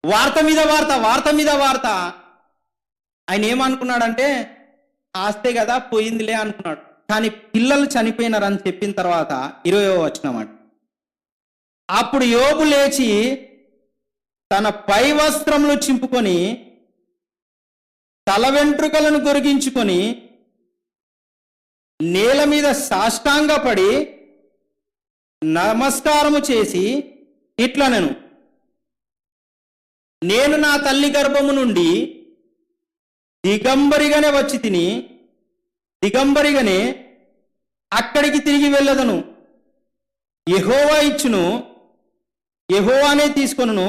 వార్త మీద వార్త, వార్త మీద వార్త. ఆయన ఏమనుకున్నాడంటే ఆస్తే కదా పోయిందిలే అనుకున్నాడు. కానీ పిల్లలు చనిపోయినారని చెప్పిన తర్వాత 20వ వచనం అంట, అప్పుడు యోబు లేచి తన పై వస్త్రములు చింపుకొని తల వెంట్రుకలను గొరిగించుకొని నేల మీద సాష్టాంగపడి నమస్కారము చేసి ఇట్లా నేను నా తల్లి గర్భము నుండి దిగంబరిగానే వచ్చి తిని దిగంబరిగానే అక్కడికి తిరిగి వెళ్ళదను. యెహోవా ఇచ్చును, యెహోవానే తీసుకొనును,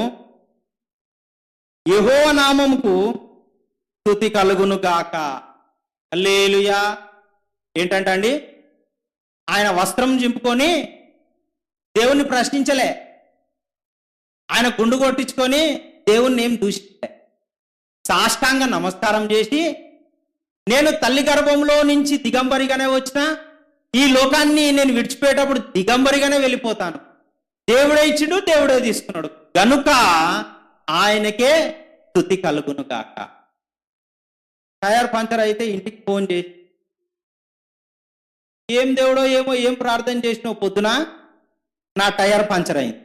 యెహోవా నామముకు స్తుతి కలుగును గాక. హల్లెలూయా. ఏంటంట అండి, ఆయన వస్త్రం చింపుకొని దేవుణ్ణి ప్రశ్నించలే, ఆయన గుండు కొట్టించుకొని దేవుణ్ణి ఏం దూషించలే, సాష్టాంగ నమస్కారం చేసి నేను తల్లి గర్భంలో నుంచి దిగంబరిగానే వచ్చిన, ఈ లోకాన్ని నేను విడిచిపోయేటప్పుడు దిగంబరిగానే వెళ్ళిపోతాను, దేవుడే ఇచ్చిండు దేవుడే తీసుకున్నాడు గనుక ఆయనకే స్తుతి కలుగును గాక. టైర్ పంచర్ అయితే ఇంటికి ఫోన్ చేసి ఏం దేవుడో ఏమో ఏం ప్రార్థన చేసినావు పొద్దున, నా టైర్ పంచర్ అయింది,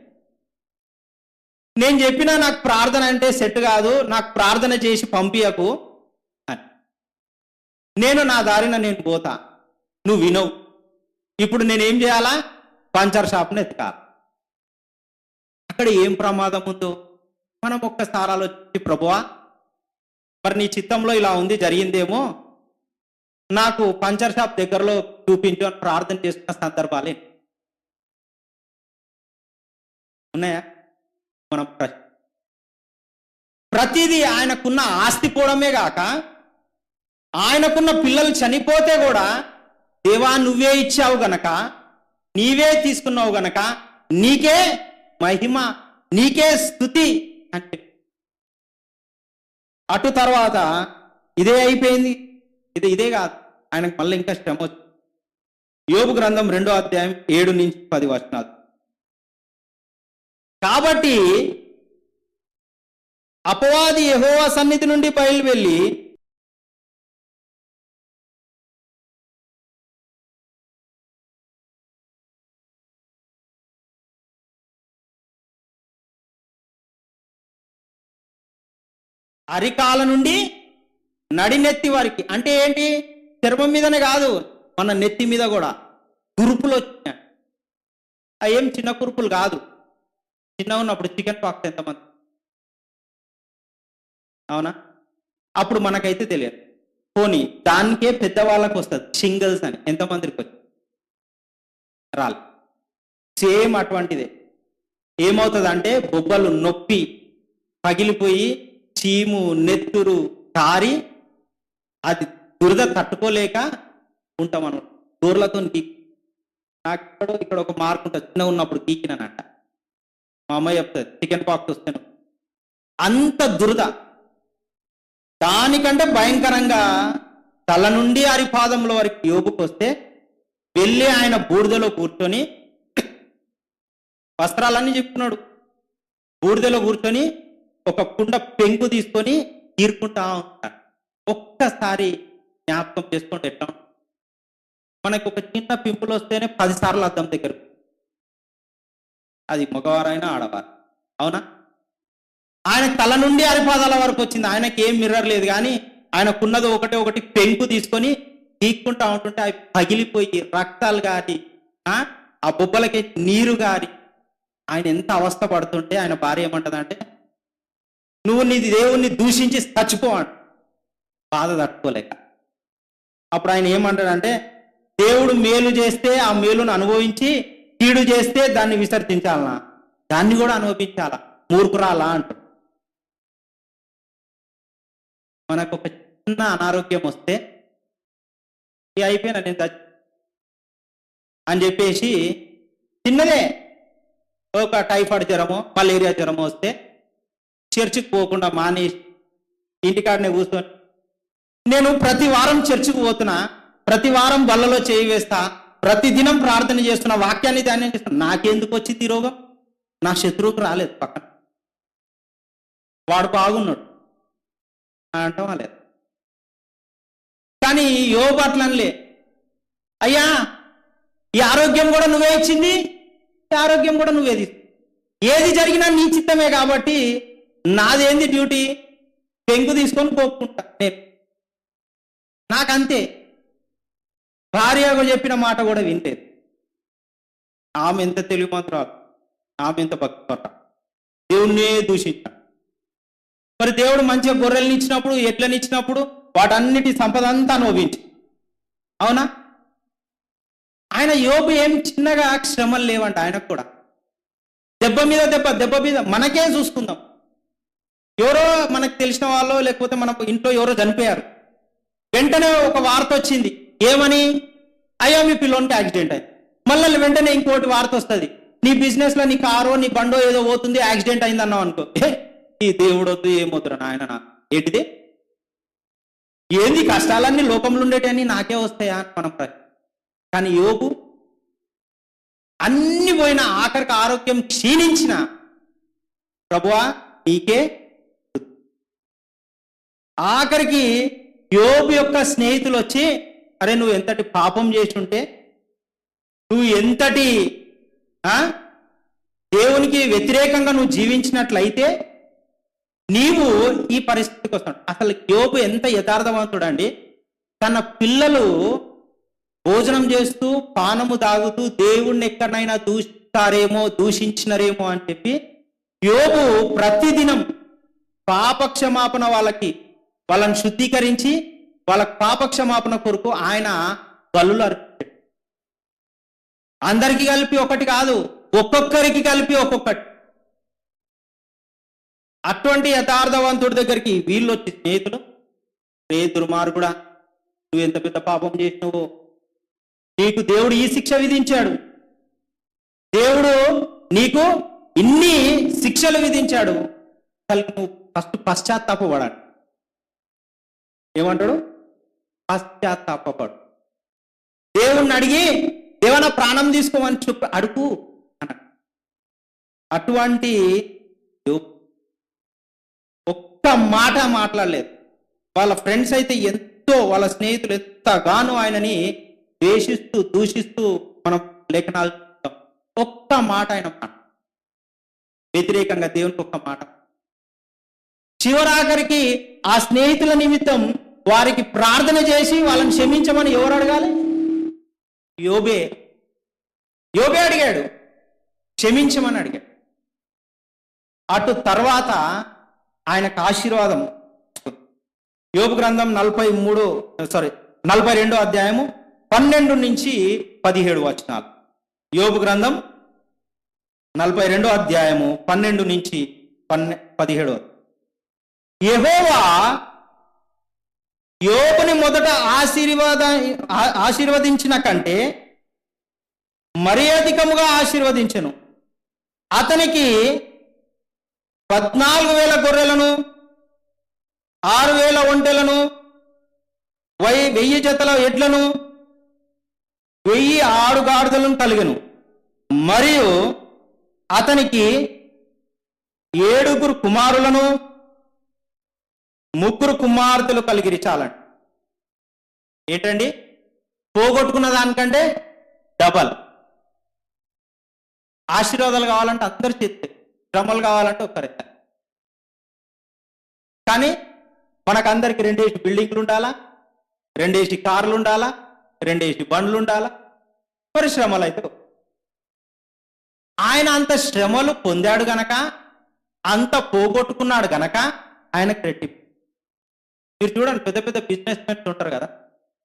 నేను చెప్పినా నాకు ప్రార్థన అంటే సెట్ కాదు, నాకు ప్రార్థన చేసి పంపియకు అని. నేను నా దారిన నేను పోతా, నువ్వు వినవు. ఇప్పుడు నేనేం చేయాలా, పంచర్ షాప్ని ఎత్తుకాలి. అక్కడ ఏం ప్రమాదం ఉందో మనం ఒక్కసారి ఆలోచించి, ప్రభువా మరి నీ చిత్తంలో ఇలా ఉంది, జరిగిందేమో, నాకు పంచర్ షాప్ దగ్గరలో చూపించు అని ప్రార్థన చేసుకున్న సందర్భాలే ఉన్నాయా? మనం ప్రతిదీ ఆయనకున్న ఆస్తి పోవడమే గాక ఆయనకున్న పిల్లలు చనిపోతే కూడా దేవా నువ్వే ఇచ్చావు గనక, నీవే తీసుకున్నావు గనక నీకే మహిమ, నీకే స్తుతి అంటే. అటు తర్వాత ఇదే అయిపోయింది. ఇదే కాదు, ఆయనకు మళ్ళీ ఇంకా శ్రమ వచ్చింది. యోబు గ్రంథం 2వ అధ్యాయం 7 నుంచి 10 వచనాలు. కాబట్టి అపవాది యెహోవా సన్నిధి నుండి బయలువెళ్ళి అరికాల నుండి నడినెత్తి వారికి, అంటే ఏంటి, చర్మం మీదనే కాదు, మన నెత్తి మీద కూడా కురుపులు వచ్చినాయి. అవి ఏం చిన్న కురుపులు కాదు. చిన్న ఉన్నప్పుడు చికెన్ పాక్స్ ఎంతమంది, అవునా? అప్పుడు మనకైతే తెలియదు. పోనీ దానికే పెద్దవాళ్ళకు వస్తుంది షింగల్స్ అని, ఎంతమందికి వచ్చి రాలి. సేమ్ అటువంటిదే. ఏమవుతుంది అంటే బొబ్బలు నొప్పి పగిలిపోయి చీము నెత్తురు కారి అది దురద తట్టుకోలేక ఉంటాం మనం. దూరలతో నాకు ఇక్కడ ఒక మార్క్ ఉంటుంది, చిన్న ఉన్నప్పుడు గీకినానంట. మా అమ్మాయి చెప్తుంది చికెన్ పాక్స్ వస్తాను, అంత దురద. దానికంటే భయంకరంగా తల నుండి అరిపాదంలో వరకు యోబుకు వస్తే వెళ్ళి ఆయన బూడిదలో కూర్చొని, వస్త్రాలన్నీ చెప్తున్నాడు, బూడిదలో కూర్చొని ఒక కుండ పెంకు తీసుకొని తీరుకుంటా ఉంటాడు. ఒక్కసారి జ్ఞాపకం చేసుకుంటే ఎట్లా, మనకు ఒక చిన్న పింపుల్ వస్తేనే 10 సార్లు అద్దం దగ్గర, అది మగవారైనా ఆడవారు, అవునా? ఆయన తల నుండి అరిపాదాల వరకు వచ్చింది. ఆయనకి ఏం మిర్రర్ లేదు, కానీ ఆయనకున్నది ఒకటి పెంకు తీసుకొని గీక్కుంటా ఉంటుంటే అవి పగిలిపోయి రక్తాలు గారి ఆ బొబ్బలకి నీరు గారి ఆయన ఎంత అవస్థ పడుతుంటే ఆయన భార్య ఏమంటదంటే, నువ్వు నీ దేవుణ్ణి దూషించి చచ్చిపో అంట, బాధ తట్టుకోలేక. అప్పుడు ఆయన ఏమంటాడంటే, దేవుడు మేలు చేస్తే ఆ మేలును అనుభవించి, కీడు చేస్తే దాన్ని విసర్జించాలనా, దాన్ని కూడా అనుభవించాలా, మూర్ఖురాలా అంటాడు. మనకు ఒక చిన్న అనారోగ్యం వస్తే అయిపోయినా నేను అని చెప్పేసి, చిన్నదే ఒక టైఫాయిడ్ జ్వరమో మలేరియా జ్వరమో వస్తే చర్చికి పోకుండా మానేసి ఇంటికాడనే కూర్చొని, నేను ప్రతి వారం చర్చికి పోతున్నా, ప్రతి వారం బల్లలో చేయి వేస్తా, ప్రతిదినం ప్రార్థన చేస్తున్నా, వాక్యాన్ని ధ్యానం చేస్తున్నా, నాకెందుకు వచ్చింది ఈ రోగం? నా శత్రువుకు రాలేదు, పక్కన వాడు బాగున్నాడు అంటాం లేదు. కానీ యోబు అట్లనలే, అయ్యా ఈ ఆరోగ్యం కూడా నువ్వే ఇచ్చింది, ఈ ఆరోగ్యం కూడా నువ్వే తీసుకు, ఏది జరిగినా నీ చిత్తమే కాబట్టి నాదేంది డ్యూటీ, పెంకు తీసుకొని పోకుంటా నేను, నాకంతే. భార్యకు చెప్పిన మాట కూడా వింటేది. ఆమె ఎంత తెలివి మాత్రాలు, ఆమె ఎంత భక్తి, దేవుణ్ణే దూషించాడు. మరి దేవుడు మంచిగా గొర్రెల్ని ఇచ్చినప్పుడు, ఎడ్లని ఇచ్చినప్పుడు వాటన్నిటి సంపద అంతా నోవించి, అవునా? ఆయన యోబు ఏం చిన్నగా శ్రమలు లేవంట ఆయనకు కూడా. దెబ్బ మీద దెబ్బ మీద మనకే చూసుకుందాం. ఎవరో మనకు తెలిసిన వాళ్ళు లేకపోతే మన ఇంట్లో ఎవరో చనిపోయారు, వెంటనే ఒక వార్త వచ్చింది, ఏమని, అయ్యో మీ పిల్లోనికి యాక్సిడెంట్ అయింది. మళ్ళీ వెంటనే ఇంకోటి వార్త వస్తుంది, నీ బిజినెస్ లో నీ కారో నీ బండో ఏదో పోతుంది, యాక్సిడెంట్ అయింది అన్నావు అనుకో, ఈ దేవుడు వద్దు ఏమొద్దురా నాయన, ఏంటిది, ఏంది కష్టాలన్నీ లోకంలో ఉండేటన్ని నాకే వస్తాయా అని మనం కానీ యోబు అన్ని పోయిన ఆఖరికి ఆరోగ్యం క్షీణించిన, ప్రభువా నీకే. ఆఖరికి యోబు యొక్క స్నేహితులు వచ్చి, అరే నువ్వు ఎంతటి పాపం చేసి ఉంటే, నువ్వు ఎంతటి దేవునికి వ్యతిరేకంగా నువ్వు జీవించినట్లయితే నీవు ఈ పరిస్థితికి వస్తాడు. అసలు యోబు ఎంత యథార్థవంతుడండి, తన పిల్లలు భోజనం చేస్తూ పానము తాగుతూ దేవుణ్ణి ఎక్కడైనా దూషించినారేమో అని చెప్పి యోబు ప్రతిదినం పాపక్షమాపణ వాళ్ళని శుద్ధీకరించి వాళ్ళ పాపక్షమాపణ కొరకు ఆయన బలులు అర్పించాడు. అందరికి కలిపి ఒకటి కాదు, ఒక్కొక్కరికి కలిపి ఒక్కొక్కటి. అటువంటి యథార్థవంతుడి దగ్గరికి వీళ్ళు వచ్చి స్నేహితులు, రే దుర్మార్గుడా, నువ్వు ఎంత పెద్ద పాపం చేసినావో, నీకు దేవుడు ఈ శిక్ష విధించాడు, దేవుడు నీకు ఇన్ని శిక్షలు విధించాడు. అసలు నువ్వు ఫస్ట్ పశ్చాత్తాపపడాలి. ఏమంటాడు? పశ్చాత్తాపపడు. దేవుణ్ణి అడిగి ఏమైనా ప్రాణం తీసుకోమని అడుగు అన్నాడు. అటువంటి ఒక్క మాట మాట్లాడలేదు. వాళ్ళ ఫ్రెండ్స్ అయితే ఎంతో, వాళ్ళ స్నేహితులు ఎంతగానో ఆయనని ద్వేషిస్తూ దూషిస్తూ మనం లేఖనాలు చూస్తాం. ఒక్క మాట ఆయన మాట వ్యతిరేకంగా దేవునికి ఒక్క మాట. చివరాఖరికి ఆ స్నేహితుల నిమిత్తం వారికి ప్రార్థన చేసి వాళ్ళని క్షమించమని ఎవరు అడగాలి? యోబే అడిగాడు, క్షమించమని అడిగాడు. అటు తర్వాత ఆయనకు ఆశీర్వాదం. యోబు గ్రంథం 42 అధ్యాయము 12 నుంచి 17 వచనాలు. యోబు గ్రంథం 42 అధ్యాయము 12 నుంచి 17. యెహోవా యోబుని మొదట ఆశీర్వదించిన కంటే మరి అధికముగా ఆశీర్వదించెను. అతనికి 14,000 గొర్రెలను, 6,000 ఒంటెలను, 1,000 జతల ఎడ్లను, 1,000 ఆడుగాడిదలను కలిగెను. మరియు అతనికి 7 కుమారులను, 3 కుమార్తెలు కలిగిరి. చాలండి. ఏంటండి? పోగొట్టుకున్న దానికంటే డబల్. ఆశీర్వాదాలు కావాలంటే అందరు చేస్తే, శ్రమలు కావాలంటే ఒక్కరే. కానీ మనకందరికి 2 బిల్డింగ్లు ఉండాలా, 2 కార్లు ఉండాలా, 2 బండ్లు ఉండాలా. మరి శ్రమలు అయితే ఆయన అంత శ్రమలు పొందాడు గనక, అంత పోగొట్టుకున్నాడు గనక ఆయనకు రెట్టింపు. మీరు చూడండి, పెద్ద పెద్ద బిజినెస్ మెన్స్ ఉంటారు కదా,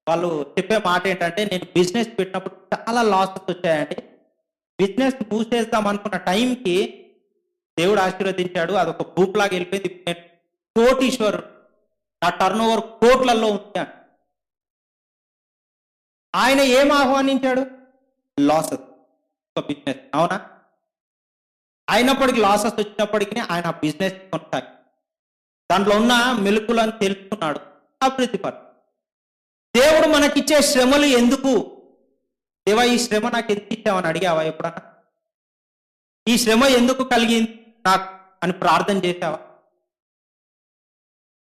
వాళ్ళు చెప్పే మాట ఏంటంటే, నేను బిజినెస్ పెట్టినప్పుడు చాలా లాసెస్ వచ్చాయండి, బిజినెస్ మూసేద్దాం అనుకున్న టైంకి దేవుడు ఆశీర్వదించాడు, అదొక భూపులాగా వెళ్ళిపోయింది, నేను కోటీశ్వరుడు, నా టర్న్ ఓవర్ కోట్లలో ఉంటాను. ఆయన ఏం ఆహ్వానించాడు? లాసెస్, ఒక బిజినెస్. అవునా? అయినప్పటికీ లాసెస్ వచ్చినప్పటికీ ఆయన బిజినెస్ కొనసాగి దాంట్లో ఉన్న మెలుకులను తెలుసుకున్నాడు, అభివృద్ధి పడు. దేవుడు మనకిచ్చే శ్రమలు ఎందుకు? దేవా, ఈ శ్రమ నాకు ఎందుకు ఇచ్చావని అడిగావా ఎప్పుడన్నా? ఈ శ్రమ ఎందుకు కలిగింది నాకు అని ప్రార్థన చేసావా?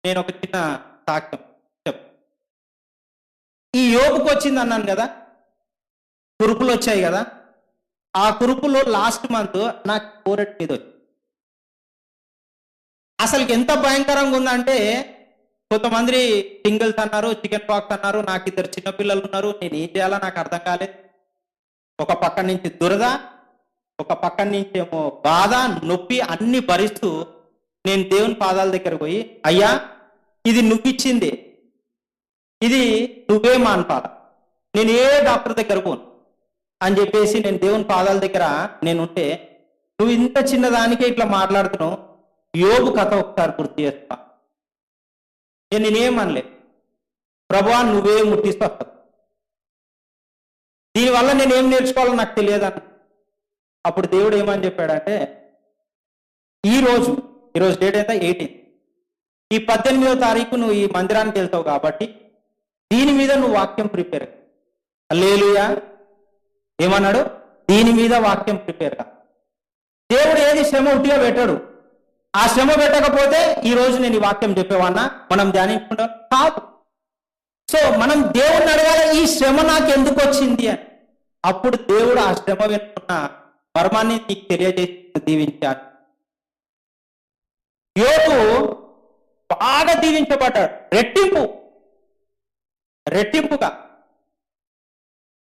నేను ఒక చిన్న సాక్ష్యం చెప్. ఈ యోబుకు వచ్చింది అన్నాను కదా, కురుపులు వచ్చాయి కదా, ఆ కురుపులో లాస్ట్ మంత్ నాకు కోరట్ మీద వచ్చింది. అసలుకి ఎంత భయంకరంగా ఉందంటే, కొంతమంది సింగిల్స్ అన్నారు, చికెన్ పాక్స్ అన్నారు, నాకు 2 చిన్నపిల్లలు ఉన్నారు, నేను ఏం చేయాలో నాకు అర్థం కాలేదు. ఒక పక్క నుంచి దురద, ఒక పక్క నుంచి ఏమో బాధ, నొప్పి అన్ని భరిస్తూ నేను దేవుని పాదాల దగ్గర పోయి, అయ్యా ఇది నువ్విచ్చింది, ఇది నువ్వే మాన్పాల, నేను ఏ డాక్టర్ దగ్గర పోను అని చెప్పేసి నేను దేవుని పాదాల దగ్గర నేనుంటే, నువ్వు ఇంత చిన్నదానికే ఇట్లా మాట్లాడుతున్నావు, యోబు కథ ఒకసారి గుర్తు చేస్తా. నేనేమనలే, ప్రభువా నువ్వే ముట్టిస్తూ వస్తావు, దీనివల్ల నేనేం నేర్చుకోవాలో నాకు తెలియదన్న. అప్పుడు దేవుడు ఏమని చెప్పాడంటే, ఈరోజు డేట్ ఎంత? 18. ఈ 18వ తారీఖు నువ్వు ఈ మందిరానికి వెళ్తావు కాబట్టి దీని మీద నువ్వు వాక్యం ప్రిపేర్. హల్లెలూయా. ఏమన్నాడు? దీని మీద వాక్యం ప్రిపేర్ కా. దేవుడు ఏది శ్రమ ఉట్టిగా పెట్టాడు. ఆ శ్రమ పెట్టకపోతే ఈ రోజు నేను ఈ వాక్యం చెప్పేవాన్నా, మనం ధ్యానించుకుంటాం కాదు. సో మనం దేవుణ్ణి అడగాలి, ఈ శ్రమ నాకు ఎందుకు వచ్చింది అని. అప్పుడు దేవుడు ఆ శ్రమ వెనుకున్న మర్మాన్ని నీకు తెలియజేసి దీవించాడు. యోబు బాగా దీవించబడ్డాడు, రెట్టింపుగా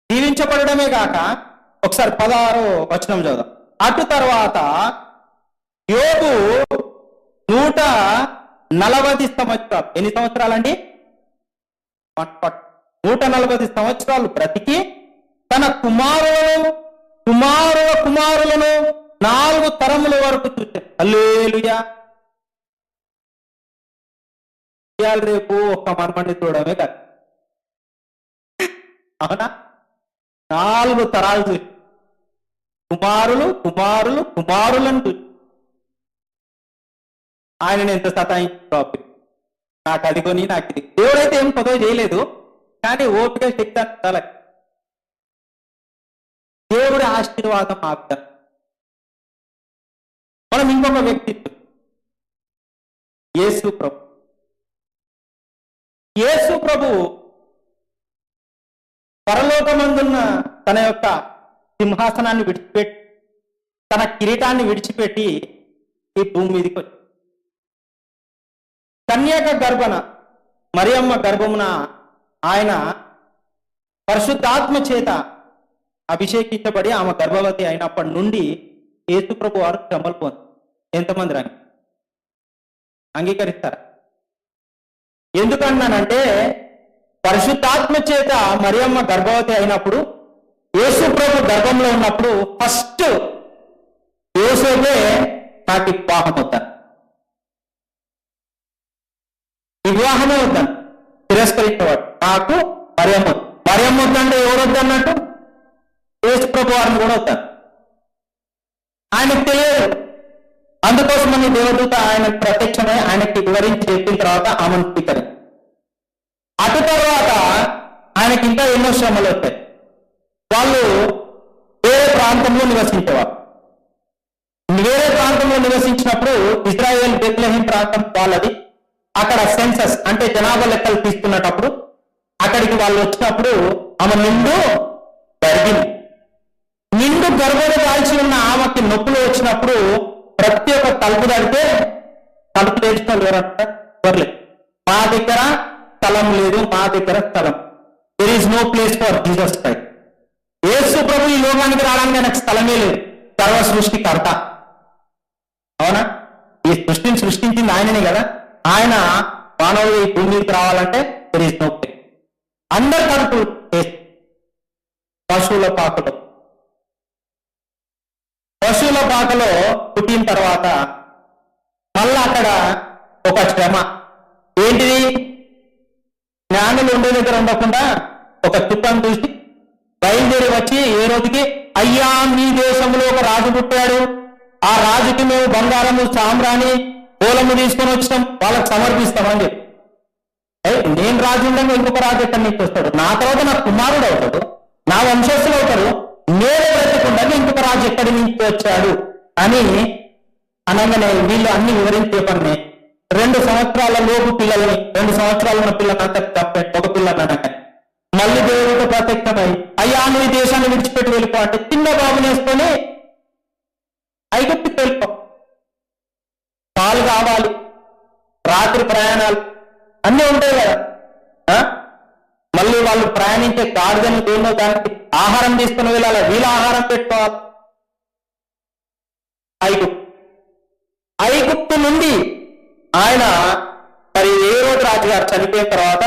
దీవించబడమే కాక, ఒకసారి 16వ వచనం చదువుదాం. అటు తర్వాత యోబు 140 సంవత్సరాలు, ఎన్ని సంవత్సరాలండి? 140 సంవత్సరాలు బ్రతికి తన కుమారులను 4 తరముల వరకు చూశారు. హల్లెలూయా. రేపు ఒక్క మర్మాన్ని చూడమే కాదు, అవునా? 4 తరాలు చూసి కుమారులు కుమారులు కుమారులను ఆయనను ఎంత సతాయించారు. నాకు అది కొని నాకు ఇది. దేవుడైతే ఏం పదవి చేయలేదు, కానీ ఓపిక శక్తి అంటాల దేవుడి ఆశీర్వాదం ఆపుతాం. మనం ఇంకొక వ్యక్తిత్వం యేసు ప్రభు. యేసు ప్రభు పరలోకమందున్న తన యొక్క సింహాసనాన్ని విడిచిపెట్టి, తన కిరీటాన్ని విడిచిపెట్టి ఈ భూమి మీదకి వచ్చి కన్యక గర్భన మరియమ్మ గర్భమున ఆయన పరిశుద్ధాత్మ చేత అభిషేకించబడి ఆమె గర్భవతి అయినప్పటి నుండి యేసు ప్రభు వారు శ్రమలు పొంది. ఎంతమంది అంగీకరిస్తారా? ఎందుకన్నానంటే పరిశుద్ధాత్మ చేత మరియమ్మ గర్భవతి అయినప్పుడు యేసు ప్రభు గర్భంలో ఉన్నప్పుడు ఫస్ట్ యోసేపే నాకు వివాహం అవుతాను, వివాహమే వద్దాను తిరస్కరించేవాడు. నాకు మరియమ్మ మరియమ్మ వద్దంటే ఎవరు వద్దన్నట్టు యేసు ప్రభు వారిని కూడా వద్దాను. ఆయనకు తెలియదు, అందుకోసమని దేవదూత ఆయన ప్రత్యక్షమై ఆయనకి వివరించి చెప్పిన తర్వాత ఆమెను స్వీకరించారు. అటు తర్వాత ఆయనకి ఇంకా ఎన్నో శ్రమలు వస్తాయి. వాళ్ళు వేరే ప్రాంతంలో నివసించేవారు. వేరే ప్రాంతంలో నివసించినప్పుడు ఇజ్రాయేల్ బెత్లెహేం ప్రాంతం వాళ్ళది. అక్కడ సెన్సస్ అంటే జనాభా లెక్కలు తీసుకున్నప్పుడు అక్కడికి వాళ్ళు వచ్చినప్పుడు ఆమె నిండు గర్భం దాల్చి ఉన్న ఆమెకి నొప్పులు వచ్చినప్పుడు ప్రతి ఒక్క తలుపు తడితే తలుపు తెచ్చిన ఎవరంటారు, మా దగ్గర స్థలం లేదు, మా దగ్గర స్థలం, there is no place for Jesus Christ. Yesu ప్రభు ఈ లోకానికి రావడానికి నాకు స్థలమే లేదు. సర్వ సృష్టికర్త, అవునా? ఈ సృష్టిని సృష్టించింది ఆయననే కదా. ఆయన మానవుడు ఈ భూమి మీదకి రావాలంటే దెర్ ఈస్ నో ప్లేస్. అందరు తలుపు పశువుల పాకలో పుట్టిన తర్వాత మళ్ళా అక్కడ ఒక శ్రమ. ఏంటిది? జ్ఞానులు ఉండే దగ్గర ఉండకుండా ఒక చుక్కను చూసి బయలుదేరి వచ్చి ఏ రోజుకి, అయ్యా మీ దేశంలో ఒక రాజు పుట్టాడు, ఆ రాజుకి మేము బంగారము సామ్రాణి పూలము తీసుకొని వచ్చినాం, వాళ్ళకి సమర్పిస్తామని చెప్పి. నేను రాజు ఉండగా ఇంకొక రాజు ఎక్కడి నుంచి వస్తాడు, నా తర్వాత నా కుమారుడు అవుతాడు, నా వంశస్థులు అవుతారు, నేను బ్రతకుండా ఇంకొక రాజు ఎక్కడి నుంచి వచ్చాడు అని అనగానే వీళ్ళు అన్ని వివరించి పని 2 సంవత్సరాల లోపు పిల్లల్ని, 2 సంవత్సరాల ఉన్న పిల్లలంతా ఒక పిల్లని అనగా మళ్ళీ దేవుడితో ప్రత్యక్షమై, అయ్యా నువ్వు ఈ దేశాన్ని విడిచిపెట్టి వెళ్ళిపో అంటే చిన్న బాబుని వేసుకొని ఐగుప్తుకి వెళ్ళిపో, పాలు కావాలి, రాత్రి ప్రయాణాలు అన్నీ ఉంటాయి కదా. మళ్ళీ వాళ్ళు ప్రయాణించే గాడిదని దేన్నో దానికి ఆహారం తీసుకుని వెళ్ళాలి, వీళ్ళ ఆహారం పెట్టుకోవాలి. ఐగుప్తు నుండి ఆయన మరి ఏ రోజు రాజుగారు చనిపోయిన తర్వాత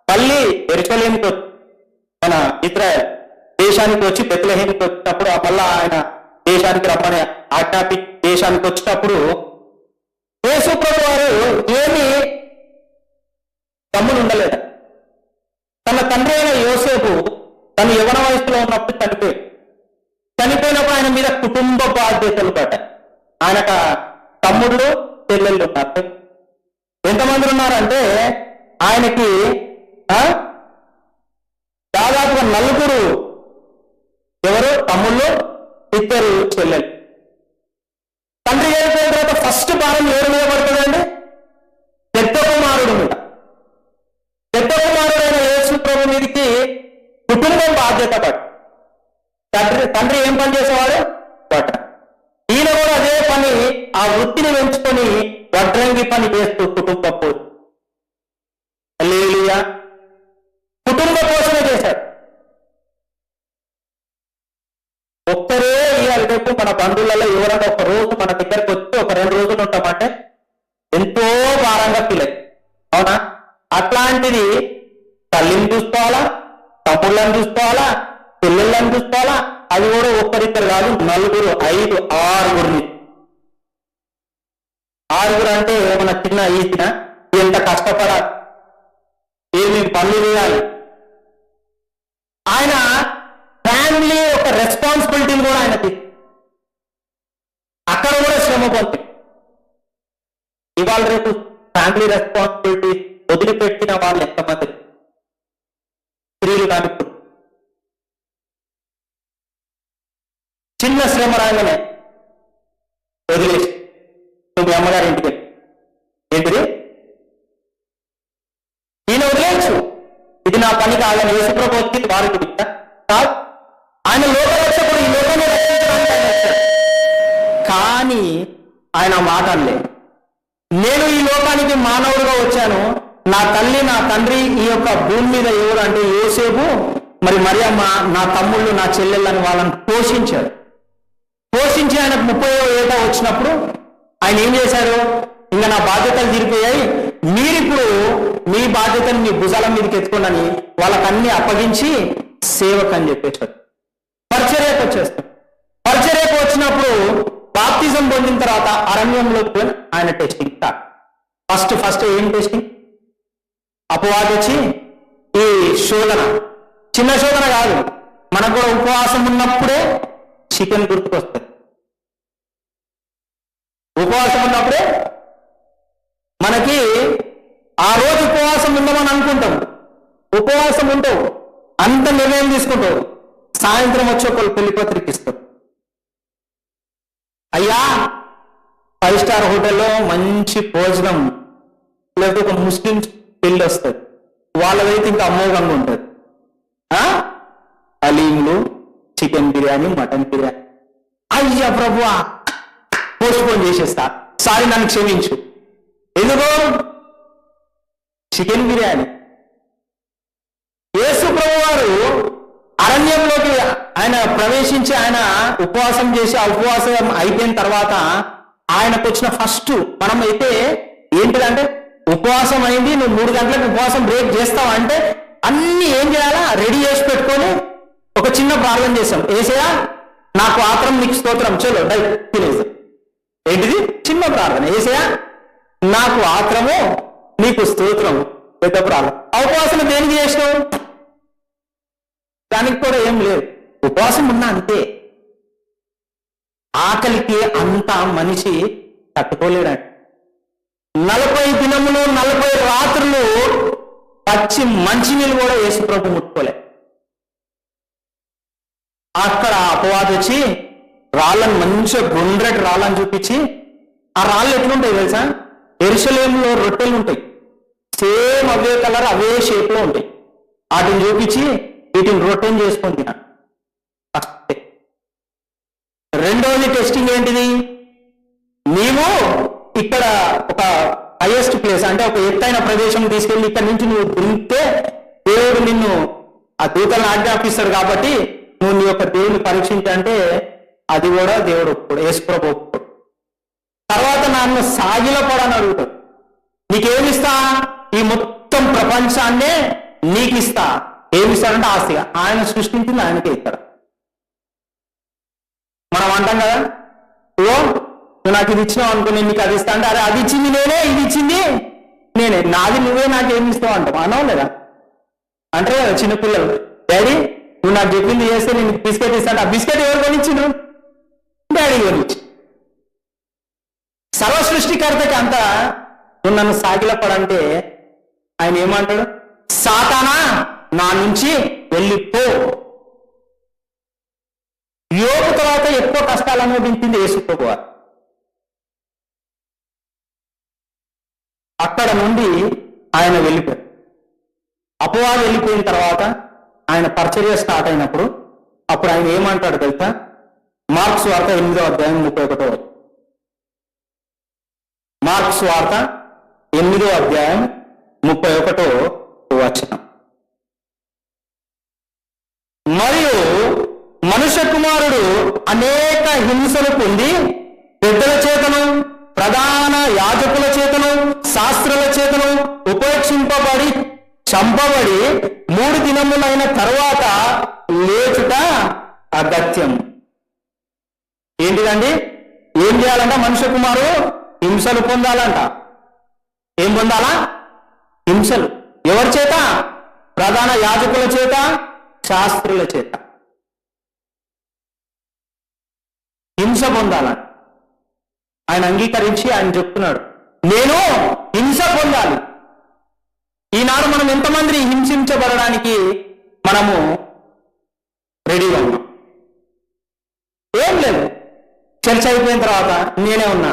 మళ్ళీ యెరూషలేముకి వచ్చి మన ఇజ్రాయెల్ దేశానికి వచ్చి బెత్లెహేముకి వచ్చినప్పుడు మళ్ళా ఆయన దేశానికి రమ్మని ఆజ్ఞాపి దేశానికి వచ్చినప్పుడు యేసు ప్రభు వారు ఏమి తమ్ముడు ఉండలేదు. తన తండ్రి అయిన యోసేపు తను యవన వయసులో ఉన్నప్పుడు చనిపోయినప్పుడు ఆయన మీద కుటుంబ బాధ్యతలు పడ్డాయి. ఆయనకు తమ్ముళ్ళు చెల్లెళ్ళు ఉన్నారు. ఎంతమంది ఉన్నారంటే ఆయనకి దాదాపుగా 4 ఎవరు తమ్ముళ్ళు, 2 చెల్లెలు. తండ్రి చనిపోయిన తర్వాత ఫస్ట్ భారం ఎవరి మీద పడుతుందండి? పెద్ద కుమారుడు మీద. పెద్ద కుమారుడైన యేసు ప్రభు మీదకి కుటుంబం బాధ్యత పడి తండ్రి ఏం పని చేసేవాడు? వడ్ర. ఈయన కూడా అదే పని, ఆ వృత్తిని పెంచుకొని వడ్రంగి పని చేస్తూ కుటుంబ పోషణ, హల్లెలూయా, కుటుంబ పోషణ చేశాడు. ఒక్కరే ఇవాళ రేపు మన బంధువులలో ఎవరైనా ఒక రోజు మన దగ్గరకు వచ్చి ఒక 2 రోజులు ఉంటామంటే ఎంతో భారంగా ఫీల్ అయ్యి, అవునా? అట్లాంటిది తల్లిని చూసుకోవాలా, తమ్ముళ్ళని చూసుకోవాలా, పిల్లలను చూసుకోవాలా. అది కూడా ఒక్కరిద్దరు కాదు, 4, 5, 6 6 అంటే ఏమన్నా చిన్న ఈసిన ఎంత కష్టపడాలి, ఏమి పనులు చేయాలి. ఆయన ఫ్యాన్ ఓన్లీ ఒక రెస్పాన్సిబిలిటీని కూడా ఆయనకి, అక్కడ కూడా శ్రమ పొంది. ఇవాళ రేపు ఫ్యామిలీ రెస్పాన్సిబిలిటీ వదిలిపెట్టిన వాళ్ళు ఎంతమంది స్త్రీలు కానీ చిన్న శ్రమ రాగానే వదిలేసి నువ్వు అమ్మగారి ఇంటికి ఏంటిది ఈయన వదిలేయచ్చు, ఇది నా పని కాదని యేసుప్రభు వచ్చి వారి గురించి కాదు. ఆయన లోకరక్షకుడు, ఈ లోకాన్ని రక్షించడానికి ఆయన వచ్చాడు. కానీ ఆయన మాట అనలే, నేను ఈ లోకానికి మానవుడిగా వచ్చాను, నా తల్లి నా తండ్రి ఈ యొక్క భూమి మీద ఎవరు అంటే యోసేపు మరి మరియమ్మ నా తమ్ముళ్ళు నా చెల్లెళ్ళని వాళ్ళని పోషించాడు. పోషించి ఆయనకు 30వ ఏట వచ్చినప్పుడు ఆయన ఏం చేశారు, ఇంకా నా బాధ్యతలు తీరిపోయాయి, మీరిప్పుడు మీ బాధ్యతను మీ భుజాల మీదకి ఎత్తుకోండి వాళ్ళకన్నీ అప్పగించి సేవకు అని చెప్పేశారు. పరిచర్యకు వచ్చేస్తాడు. పరిచర్యకు వచ్చినప్పుడు బాప్తిజం పొందిన తర్వాత అరణ్యంలోకి పోయి ఆయన టెస్టింగ్ స్టార్ట్. ఫస్ట్ ఏం టెస్టింగ్? అపవాది వచ్చి ఈ శోధన, చిన్న శోధన కాదు, మనకు కూడా ఉపవాసం ఉన్నప్పుడే చికెన్ గుర్తుకొస్తుంది. ఉపవాసం ఉన్నప్పుడే మనకి ఆ రోజు ఉపవాసం ఉండమని అనుకుంటాం, ఉపవాసం ఉంటావు, అంత నిర్ణయం తీసుకుంటావు, సాయంత్రం వచ్చి ఒకళ్ళు పెళ్లి పత్రిక ఇస్తావు. అయ్యా 5 స్టార్ హోటల్లో మంచి భోజనం, లేకపోతే ఒక ముస్లిం పెళ్లి వస్తుంది, వాళ్ళదైతే ఇంకా అమోఘంగా ఉంటుంది. హలీములు, చికెన్ బిర్యానీ, మటన్ బిర్యానీ. అయ్యా ప్రభువా పోస్ట్పోన్ చేసేస్తా, సారీ నన్ను క్షమించు. ఎందుకు? చికెన్ బిర్యానీ. యేసు ప్రభు వారు అరణ్యంలోకి ఆయన ప్రవేశించి ఆయన ఉపవాసం చేసి ఆ ఉపవాసం అయిపోయిన తర్వాత ఆయనకు వచ్చిన ఫస్ట్, మనం అయితే ఏంటిదంటే ఉపవాసం అయింది, నువ్వు 3 గంటలకు ఉపవాసం బ్రేక్ చేస్తావు అంటే అన్ని ఏం చేయాలా రెడీ చేసి పెట్టుకొని ఒక చిన్న ప్రార్థన చేస్తాం. ఏసయ్యా నాకు ఆత్రం నీకు స్తోత్రం, చలో డై తినేసి. ఏంటిది? చిన్న ప్రార్థన. ఏసయ్యా నాకు ఆత్రము నీకు స్తోత్రం, పెద్ద ప్రార్థన. ఉపవాసం దేనికి చేసినావు? దానికి కూడా ఏం లేదు, ఉపవాసం ఉన్నా అంతే. ఆకలికి అంత మనిషి తట్టుకోలేడండి. 40 దినములు 40 రాత్రులు పచ్చి మంచినీళ్ళు కూడా యేసు ప్రభు ముట్టుకోలే. అక్కడ అపవాది వచ్చి రాళ్ళని మంచిగా గుండ్రటి రాళ్ళని చూపించి, ఆ రాళ్ళు ఎట్లుంటాయి తెలుసా? యెరూషలేములో రొట్టెలు ఉంటాయి, సేమ్ అవే కలర్ అవే షేప్ లో ఉంటాయి. వాటిని చూపించి వీటిని రొట్టెలు చేసుకొని తిన్నాడు. రెండవది టెస్టింగ్ ఏంటిది? నీవు ఇక్కడ ఒక హైయెస్ట్ ప్లేస్ అంటే ఒక ఎత్తైన ప్రదేశం తీసుకెళ్ళి ఇక్కడ నుంచి నువ్వు దుంకితే దేవుడు నిన్ను ఆ దూతలను ఆజ్ఞాపిస్తాడు, కాబట్టి నువ్వు నీ యొక్క దేవుని పరీక్షించంటే అది కూడా దేవుడు ఒప్పుకోడు, యేసుప్రభు ఒప్పుకోడు. తర్వాత నన్ను సాగిల పడని అడుగుతాడు, నీకేమిస్తా? ఈ మొత్తం ప్రపంచాన్నే నీకు ఇస్తా. ఏమిస్తాడంటే ఆస్తిగా. ఆయన సృష్టించింది ఆయనకే ఇస్తాడు. మనం అంటాం కదా, ఓ నువ్వు నాకు ఇది ఇచ్చినావు అనుకో, నేను నీకు అది ఇస్తా అంటే, అరే అది ఇచ్చింది నేనే, ఇది ఇచ్చింది నేనే, నాది నువ్వే నాకు ఏమి ఇస్తావు అంటాం. అనవు లేదా? అంటారు కదా చిన్నపిల్లలు, డాడీ నువ్వు నాకు చెప్పింది చేస్తే నేను బిస్కెట్ ఇస్తాను. ఆ బిస్కెట్ ఎవరు కొనిచ్చిండు? డాడీ కొనిచ్చి. సర్వ సృష్టికర్తకి అంత నువ్వు నన్ను సాగిలపడంటే ఆయన ఏమంటాడు? సాతానా నా నుంచి వెళ్ళిపో. యోగు తర్వాత ఎక్కువ కష్టాలు అనుభవించింది యేసు ప్రభువు. అక్కడ నుండి ఆయన వెళ్ళిపోయాడు. అపవాది వెళ్ళిపోయిన తర్వాత ఆయన పరిచర్య స్టార్ట్ అయినప్పుడు అప్పుడు ఆయన ఏమంటాడు తెలుసా? మార్క్స్ వార్త 8వ అధ్యాయం 31. మార్క్స్ వార్త 8వ అధ్యాయం 31 వచనం. మరియు మనుష్య కుమారుడు అనేక హింసలు పొంది పెద్దల చేతను ప్రధాన యాజకుల చేతను శాస్త్రుల చేతను ఉపేక్షింపబడి చంపబడి 3 దినములైన తరువాత లేచుట అగత్యం. ఏంటిదండి? ఏం చేయాలంట? మనుష్య కుమారుడు హింసలు పొందాలంట. ఏం పొందాలా? హింసలు. ఎవరి చేత? ప్రధాన యాజకుల చేత, శాస్త్రుల చేత. హింస పొందాలని ఆయన అంగీకరించి ఆయన చెప్తున్నాడు, నేను హింస పొందాలి. ఈనాడు మనం ఎంతమందిని హింసించబడడానికి మనము రెడీగా ఉన్నాం? ఏం లేదు, చర్చ అయిపోయిన తర్వాత నేనే ఉన్నా,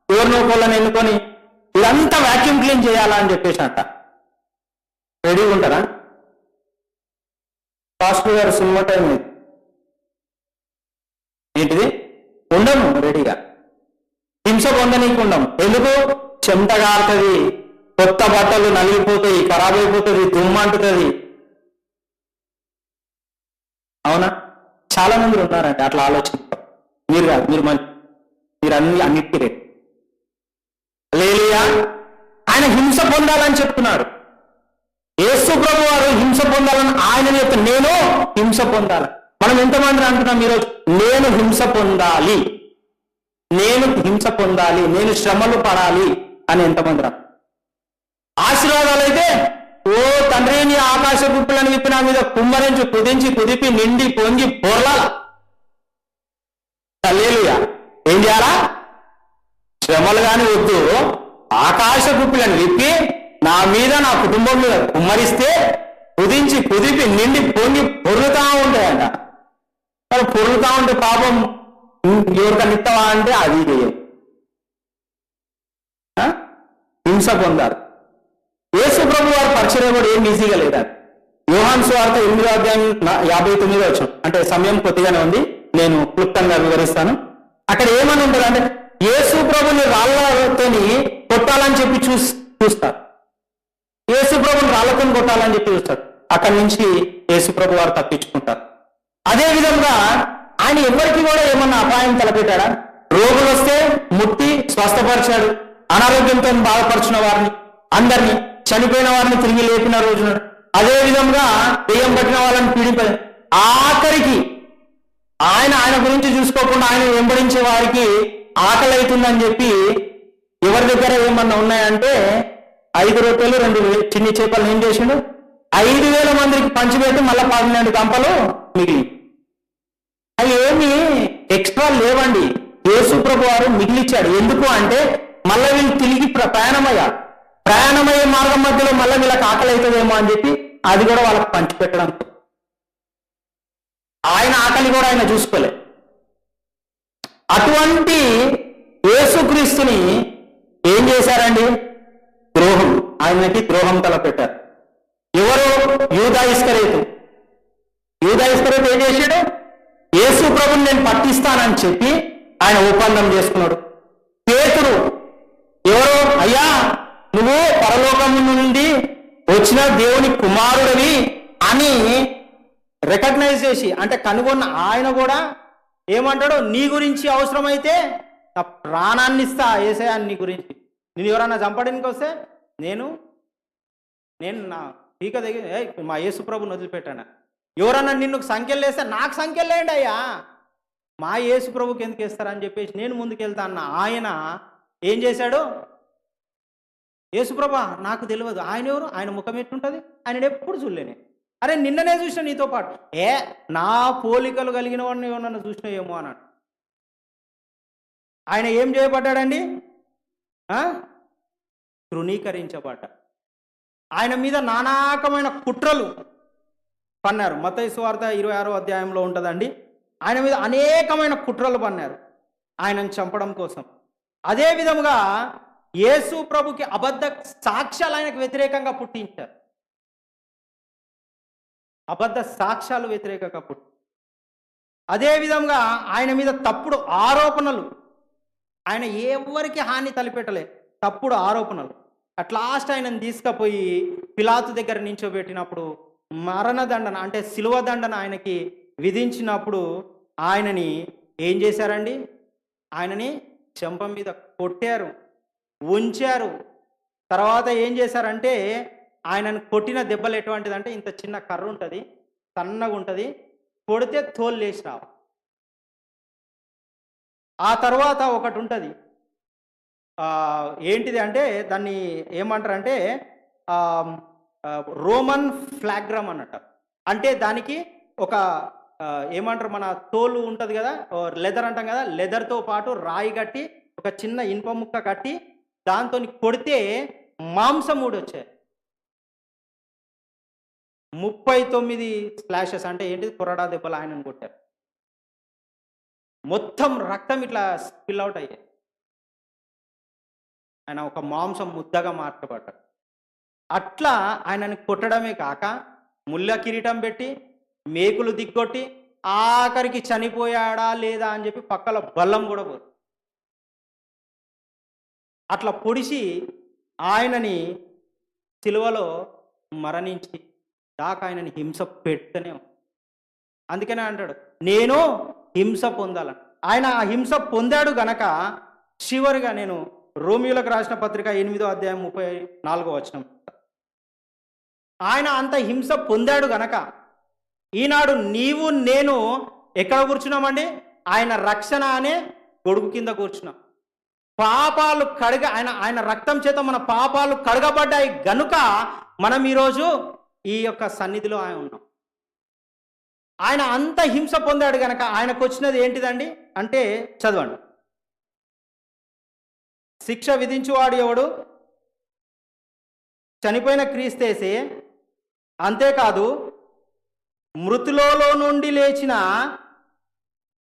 ఎవరినో కోళ్ళని ఎన్నుకొని ఇదంతా వ్యాక్యూమ్ క్లీన్ చేయాలా అని చెప్పేసి అంట. రెడీగా ఉంటారా? పాస్టర్ గారు సినిమా టైం ఏంటిది ఉండము, రెడీగా హింస పొందనీకి ఉండము. ఎందుకు? చెమట గారుతుంది, కొత్త బట్టలు నలిగిపోతాయి, ఖరాబ్ అయిపోతుంది, దుమ్మంటుతుంది. అవునా? చాలా మంది ఉన్నారండి అట్లా ఆలోచిస్తారు. మీరు కాదు, మీరు అన్నిటికీ రెడీ. హల్లెలూయా. ఆయన హింస పొందాలని చెప్తున్నాడు. యేసు ప్రభు వారు హింస పొందాలని ఆయన చెప్తాను, నేను హింస పొందాలి. మనం ఎంతమంది అంటున్నాం ఈరోజు, నేను హింస పొందాలి, నేను హింస పొందాలి, నేను శ్రమలు పడాలి అని ఎంతమంది రా? ఆశీర్వాదాలు అయితే, ఓ తండ్రి నీ ఆకాశ గుప్పులను విప్పి నా మీద కుమ్మరించి కుదించి కుదిపి నిండి పొంగి పొర్లాల. హల్లెలూయా. ఏం చేయాలా? శ్రమలు కాని వద్దు, ఆకాశ గుప్పులను విప్పి నా మీద నా కుటుంబం మీద కుమ్మరిస్తే కుదించి కుదిపి నిండి పొంగి పొర్లుతా ఉంటాయంట. మరి పొర్లుతా ఉంటే పాపం ఎవరికన్నా ఇస్తావా అంటే అది చేయం. హింస పొందారు. యేసు ప్రభు వారి పరిచయం కూడా ఏం ఈజీగా లేదా? యోహాను సువార్త 8వ అధ్యాయం 59వ వచనం, అంటే సమయం కొద్దిగానే ఉంది, నేను క్లుప్తంగా వివరిస్తాను. అక్కడ ఏమని ఉంటుంది అంటే, యేసు ప్రభుని రాళ్లతోని కొట్టాలని చెప్పి చూస్తారు. యేసు ప్రభుని రాళ్లతో కొట్టాలని చెప్పి చూస్తారు. అక్కడి నుంచి యేసు ప్రభు వారు తప్పించుకుంటారు. అదే విధంగా ఆయన ఎవరికి కూడా ఏమన్నా అపాయం తలపెట్టాడా? రోగులు వస్తే ముట్టి స్వస్థపరిచాడు, అనారోగ్యంతో బాధపరిచిన వారిని అందరినీ, చనిపోయిన వారిని తిరిగి లేపిన రోజున, అదే విధంగా దెయ్యం పట్టిన వాళ్ళని పీడిపోయి, ఆఖరికి ఆయన గురించి చూసుకోకుండా ఆయన వెంబడించే వారికి ఆకలి అవుతుందని చెప్పి ఎవరి దగ్గర ఏమన్నా ఉన్నాయంటే 5 రొట్టెలు 2 చిన్ని చేపలు ఏం చేసిండు? 5,000 మందికి పంచిపెట్టి మళ్ళీ 12 గంపలు మిగిలి. అవి ఏమి ఎక్స్ట్రా లేవండి, యేసు ప్రభు వారు మిగిలిచ్చాడు. ఎందుకు అంటే మళ్ళీ వీళ్ళు తిరిగి ప్రయాణమయ్యే మార్గం మధ్యలో మళ్ళీ వీళ్ళకి ఆకలి అవుతుందేమో అని చెప్పి అది కూడా వాళ్ళకి పంచిపెట్టడం. ఆయన ఆకలి కూడా ఆయన చూసుకోలే. అటువంటి యేసుక్రీస్తుని ఏం చేశారండి? ఆయనకి ద్రోహం తలపెట్టారు. ఎవరు? యూదా ఇస్కరియోతు ఏం చేశాడు? యేసు ప్రభుని నేను పట్టిస్తానని చెప్పి ఆయన ఒప్పందం చేసుకున్నాడు. పేతురు ఎవరు? అయ్యా నువ్వు పరలోకం నుండి వచ్చిన దేవుని కుమారుడివి అని రికగ్నైజ్ చేసి, అంటే కనుగొన్న ఆయన కూడా ఏమంటాడు? నీ గురించి అవసరమైతే నా ప్రాణాన్ని ఇస్తా యేసయ్యా, నీ గురించి నేను ఎవరన్నా చంపడానికి వస్తే నేను నా పీక దగ్గర మా యేసు ప్రభుని వదిలిపెట్టాను. ఎవరన్నా నిన్ను సంఖ్యలు వేస్తే నాకు సంఖ్యలు లేండి అయ్యా, మా యేసు ప్రభుకి ఎందుకు వేస్తారని చెప్పేసి నేను ముందుకెళ్తా అన్న ఆయన ఏం చేశాడు? యేసు ప్రభా నాకు తెలియదు, ఆయన ఎవరు, ఆయన ముఖం ఎట్టుంటుంది, ఆయన ఎప్పుడు చూడలేనే. అరే నిన్ననే చూసిన నీతో పాటు, నా పోలికలు కలిగిన వాడిని ఏమన్నా చూసినాయేమో అన్నాడు. ఆయన ఏం చేయబడ్డాడండి? తృణీకరించబడ్డ. ఆయన మీద నానాకమైన కుట్రలు పన్నారు. మత్తయి సువార్త 26వ అధ్యాయంలో ఉంటుందండి. ఆయన మీద అనేకమైన కుట్రలు పన్నారు ఆయనను చంపడం కోసం. అదే విధముగా యేసు ప్రభుకి అబద్ధ సాక్ష్యాలు ఆయనకు వ్యతిరేకంగా పుట్టించారు. అబద్ధ సాక్ష్యాలు వ్యతిరేకంగా అదే విధంగా ఆయన మీద తప్పుడు ఆరోపణలు, ఆయన ఎవరికి హాని తలపెట్టలే, తప్పుడు ఆరోపణలు. అట్ లాస్ట్ ఆయనను తీసుకుపోయి పిలాతు దగ్గర నించోబెట్టినప్పుడు మరణదండన అంటే శిలువ దండన ఆయనకి విధించినప్పుడు ఆయనని ఏం చేశారండి? ఆయనని చెంప మీద కొట్టారు, ఉంచారు. తర్వాత ఏం చేశారంటే ఆయనను కొట్టిన దెబ్బలు ఎటువంటిదంటే ఇంత చిన్న కర్ర ఉంటుంది, సన్నగా ఉంటుంది, కొడితే తోలు లేచి రావు. ఆ తర్వాత ఒకటి ఉంటుంది, ఏంటిది అంటే దాన్ని ఏమంటారంటే రోమన్ ఫ్లాగ్రమ్ అన్నట్టు. అంటే దానికి ఒక ఏమంటారు, మన తోలు ఉంటుంది కదా, లెదర్ అంటాం కదా, లెదర్తో పాటు రాయి కట్టి ఒక చిన్న ఇనుప ముక్క కట్టి దాంతో కొడితే మాంసం ఊడొచ్చాయి. 39 స్ప్లాషెస్ అంటే ఏంటిది, కొరడా దెబ్బలు ఆయనను కొట్టారు. మొత్తం రక్తం ఇట్లా స్పిల్ అవుట్ అయ్యాయి. ఆయన ఒక మాంసం ముద్దగా మార్చబడ్డాడు. అట్లా ఆయనని కొట్టడమే కాక ముళ్ళ కిరీటం పెట్టి మేకులు దిగ్గొట్టి ఆఖరికి చనిపోయాడా లేదా అని చెప్పి పక్కల బల్లం కూడా పోదు. అట్లా పొడిచి ఆయనని సిలువలో మరణించి దాకా ఆయనని హింస పెడుతూనే ఉంది. అందుకనే అంటాడు నేను హింస పొందాలని. ఆయన ఆ హింస పొందాడు గనక చివరిగా నేను రోమియోలకు రాసిన పత్రిక 8వ అధ్యాయం 34వ వచనం, ఆయన అంత హింస పొందాడు గనక ఈనాడు నీవు నేను ఎక్కడ కూర్చున్నామండి, ఆయన రక్షణ అనే గొడుగు కింద కూర్చున్నాం. పాపాలు ఆయన రక్తం చేత మన పాపాలు కడగబడ్డాయి గనుక మనం ఈరోజు ఈ యొక్క సన్నిధిలో ఆయన ఉన్నాం. ఆయన అంత హింస పొందాడు గనక ఆయనకు వచ్చినది ఏంటిదండి అంటే, చదవండి, శిక్ష విధించువాడు ఎవడు, చనిపోయిన క్రీస్తేసే, అంతేకాదు మృతులలో నుండి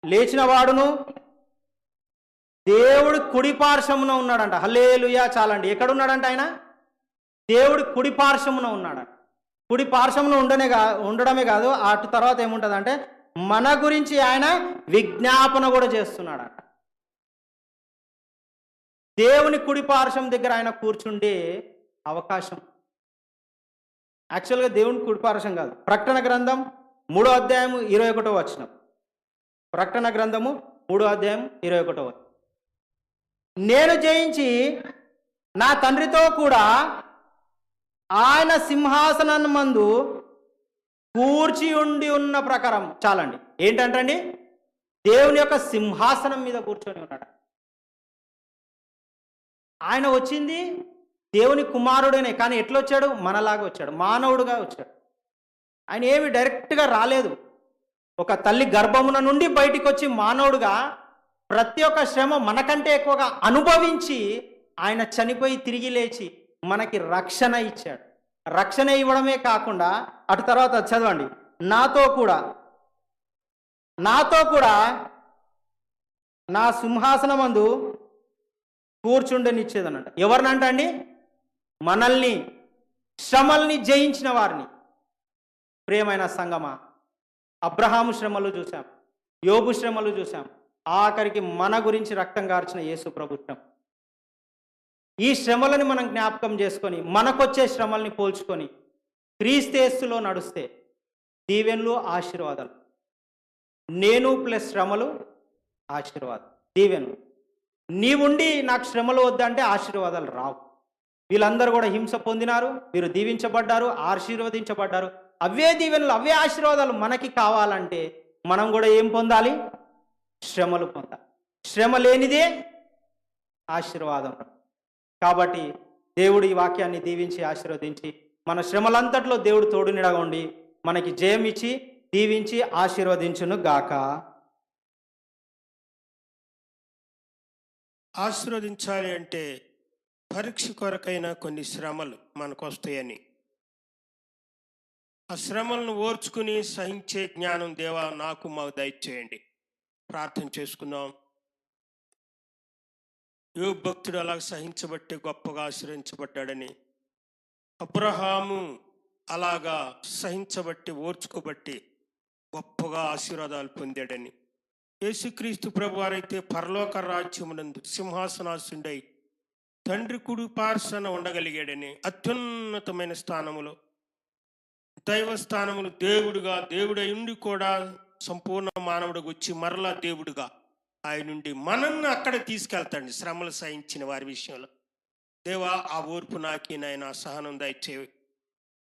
లేచిన వాడును దేవుడి కుడి పార్శ్వమున ఉన్నాడంట. హల్లెలూయా. చాలండి. ఎక్కడున్నాడంట ఆయన? దేవుడి కుడి పార్శ్వమున ఉన్నాడంట. కుడి పార్శ్వమున ఉండడమే కాదు, అటు తర్వాత ఏముంటుందంటే మన గురించి ఆయన విజ్ఞాపన కూడా చేస్తున్నాడంట. దేవుని కుడి పార్శ్వం దగ్గర ఆయన కూర్చుండే అవకాశం. యాక్చువల్గా దేవుని కుడి పార్శ్వం కాదు. ప్రకటన గ్రంథం 3వ అధ్యాయం 21వ వచనం. ప్రకటన గ్రంథము 3వ అధ్యాయం 21వ వచనం. నేను జయించి నా తండ్రితో కూడా ఆయన సింహాసనం మందు కూర్చి ఉండి ఉన్న ప్రకారం. చాలండి. ఏంటంటండి, దేవుని యొక్క సింహాసనం మీద కూర్చొని ఉన్నాడు. ఆయన వచ్చింది దేవుని కుమారుడేనే, కానీ ఎట్లా వచ్చాడు? మనలాగా వచ్చాడు, మానవుడుగా వచ్చాడు. ఆయన ఏమి డైరెక్ట్గా రాలేదు. ఒక తల్లి గర్భమున నుండి బయటికి వచ్చి మానవుడుగా ప్రతి ఒక్క శ్రమ మనకంటే ఎక్కువగా అనుభవించి ఆయన చనిపోయి తిరిగి లేచి మనకి రక్షణ ఇచ్చాడు. రక్షణ ఇవ్వడమే కాకుండా అటు తర్వాత చదవండి, నాతో కూడా నా సింహాసనమందు కూర్చుండనిచ్చేదనంట. ఎవరినంట అండి? మనల్ని, శ్రమల్ని జయించిన వారిని. ప్రియమైన సంగమా, అబ్రహాము శ్రమలు చూసాం, యోబు శ్రమలు చూసాం, ఆఖరికి మన గురించి రక్తం గార్చిన యేసు ప్రభు శ్రమ. ఈ శ్రమలని మనం జ్ఞాపకం చేసుకొని మనకొచ్చే శ్రమల్ని పోల్చుకొని క్రీస్తేస్తులో నడుస్తే దీవెనలు, ఆశీర్వాదాలు. నేను ప్లస్ శ్రమలు, ఆశీర్వాదం, దీవెనలు. నీవుండి నాకు శ్రమలు వద్దంటే ఆశీర్వాదాలు రావు. వీళ్ళందరూ కూడా హింస పొందినారు, వీరు దీవించబడ్డారు, ఆశీర్వదించబడ్డారు. అవే దీవెనలు, అవే ఆశీర్వాదాలు మనకి కావాలంటే మనం కూడా ఏం పొందాలి? శ్రమలు పొందాలి. శ్రమ లేనిదే ఆశీర్వాదం. కాబట్టి దేవుడు ఈ వాక్యాన్ని దీవించి ఆశీర్వదించి మన శ్రమలంతట్లో దేవుడు తోడునిడగా ఉండి మనకి జయం ఇచ్చి దీవించి ఆశీర్వదించును గాక. ఆశీర్వదించాలి అంటే పరీక్ష కొరకైన కొన్ని శ్రమలు మనకు వస్తాయని, ఆ శ్రమలను ఓర్చుకుని సహించే జ్ఞానం దేవా నాకు మాకు దయచేయండి. ప్రార్థన చేసుకుందాం. యోబు భక్తుడు అలా సహించబట్టి గొప్పగా ఆశీర్వదించబడ్డాడని, అబ్రహాము అలాగా సహించబట్టి ఓర్చుకోబట్టి గొప్పగా ఆశీర్వాదాలు పొందాడని, యేసుక్రీస్తు ప్రభువారైతే పరలోక రాజ్యమునందు సింహాసనాసుండై తండ్రి కుడి పార్శ్వన ఉండగలిగాడని, అత్యున్నతమైన స్థానములో దైవస్థానములు దేవుడై ఉండి కూడా సంపూర్ణ మానవుడికి వచ్చి మరలా దేవుడుగా ఆయన నుండి మనల్ని అక్కడ తీసుకెళ్తాడు శ్రమలు సహించిన వారి విషయంలో. దేవా ఆ ఓర్పు నాకి నాయన సహనం దయచేవి.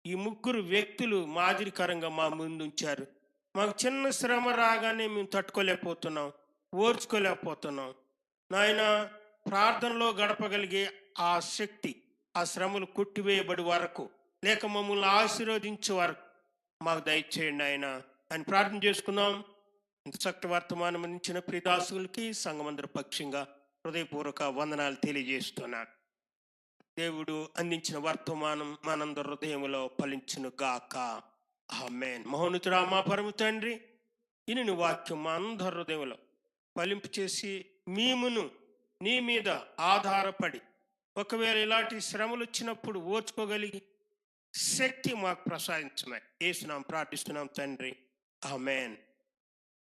ఈ ముగ్గురు వ్యక్తులు మాదిరికరంగా మా ముందు ఉంచారు. మాకు చిన్న శ్రమ రాగానే మేము తట్టుకోలేకపోతున్నాం, ఓర్చుకోలేకపోతున్నాం. నాయన ప్రార్థనలో గడపగలిగే ఆ శక్తి, ఆ శ్రమలు కొట్టివేయబడి వరకు లేక మమ్మల్ని ఆశీర్వదించే వరకు మాకు దయచేయండి ఆయన. అని ప్రార్థన చేసుకుందాం. ఇంత చక్కటి వర్తమానం అందించిన ప్రియదాసులకి సంఘమందరి పక్షంగా హృదయపూర్వక వందనాలు తెలియజేస్తున్నాను. దేవుడు అందించిన వర్తమానం మనందరి హృదయంలో ఫలించును గాక. ఆమేన్. మహోన్నతుడా మా పరమ తండ్రి, ఇన్ని వాక్యం మా అందరి హృదయంలో ఫలింపు చేసి మేమును నీ మీద ఆధారపడి ఒకవేళ ఇలాంటి శ్రమలు వచ్చినప్పుడు ఓర్చుకోగలిగి శక్తి మాకు ప్రసాదించమని యేసునామమున ప్రార్థిస్తున్నాం తండ్రి. ఆమేన్.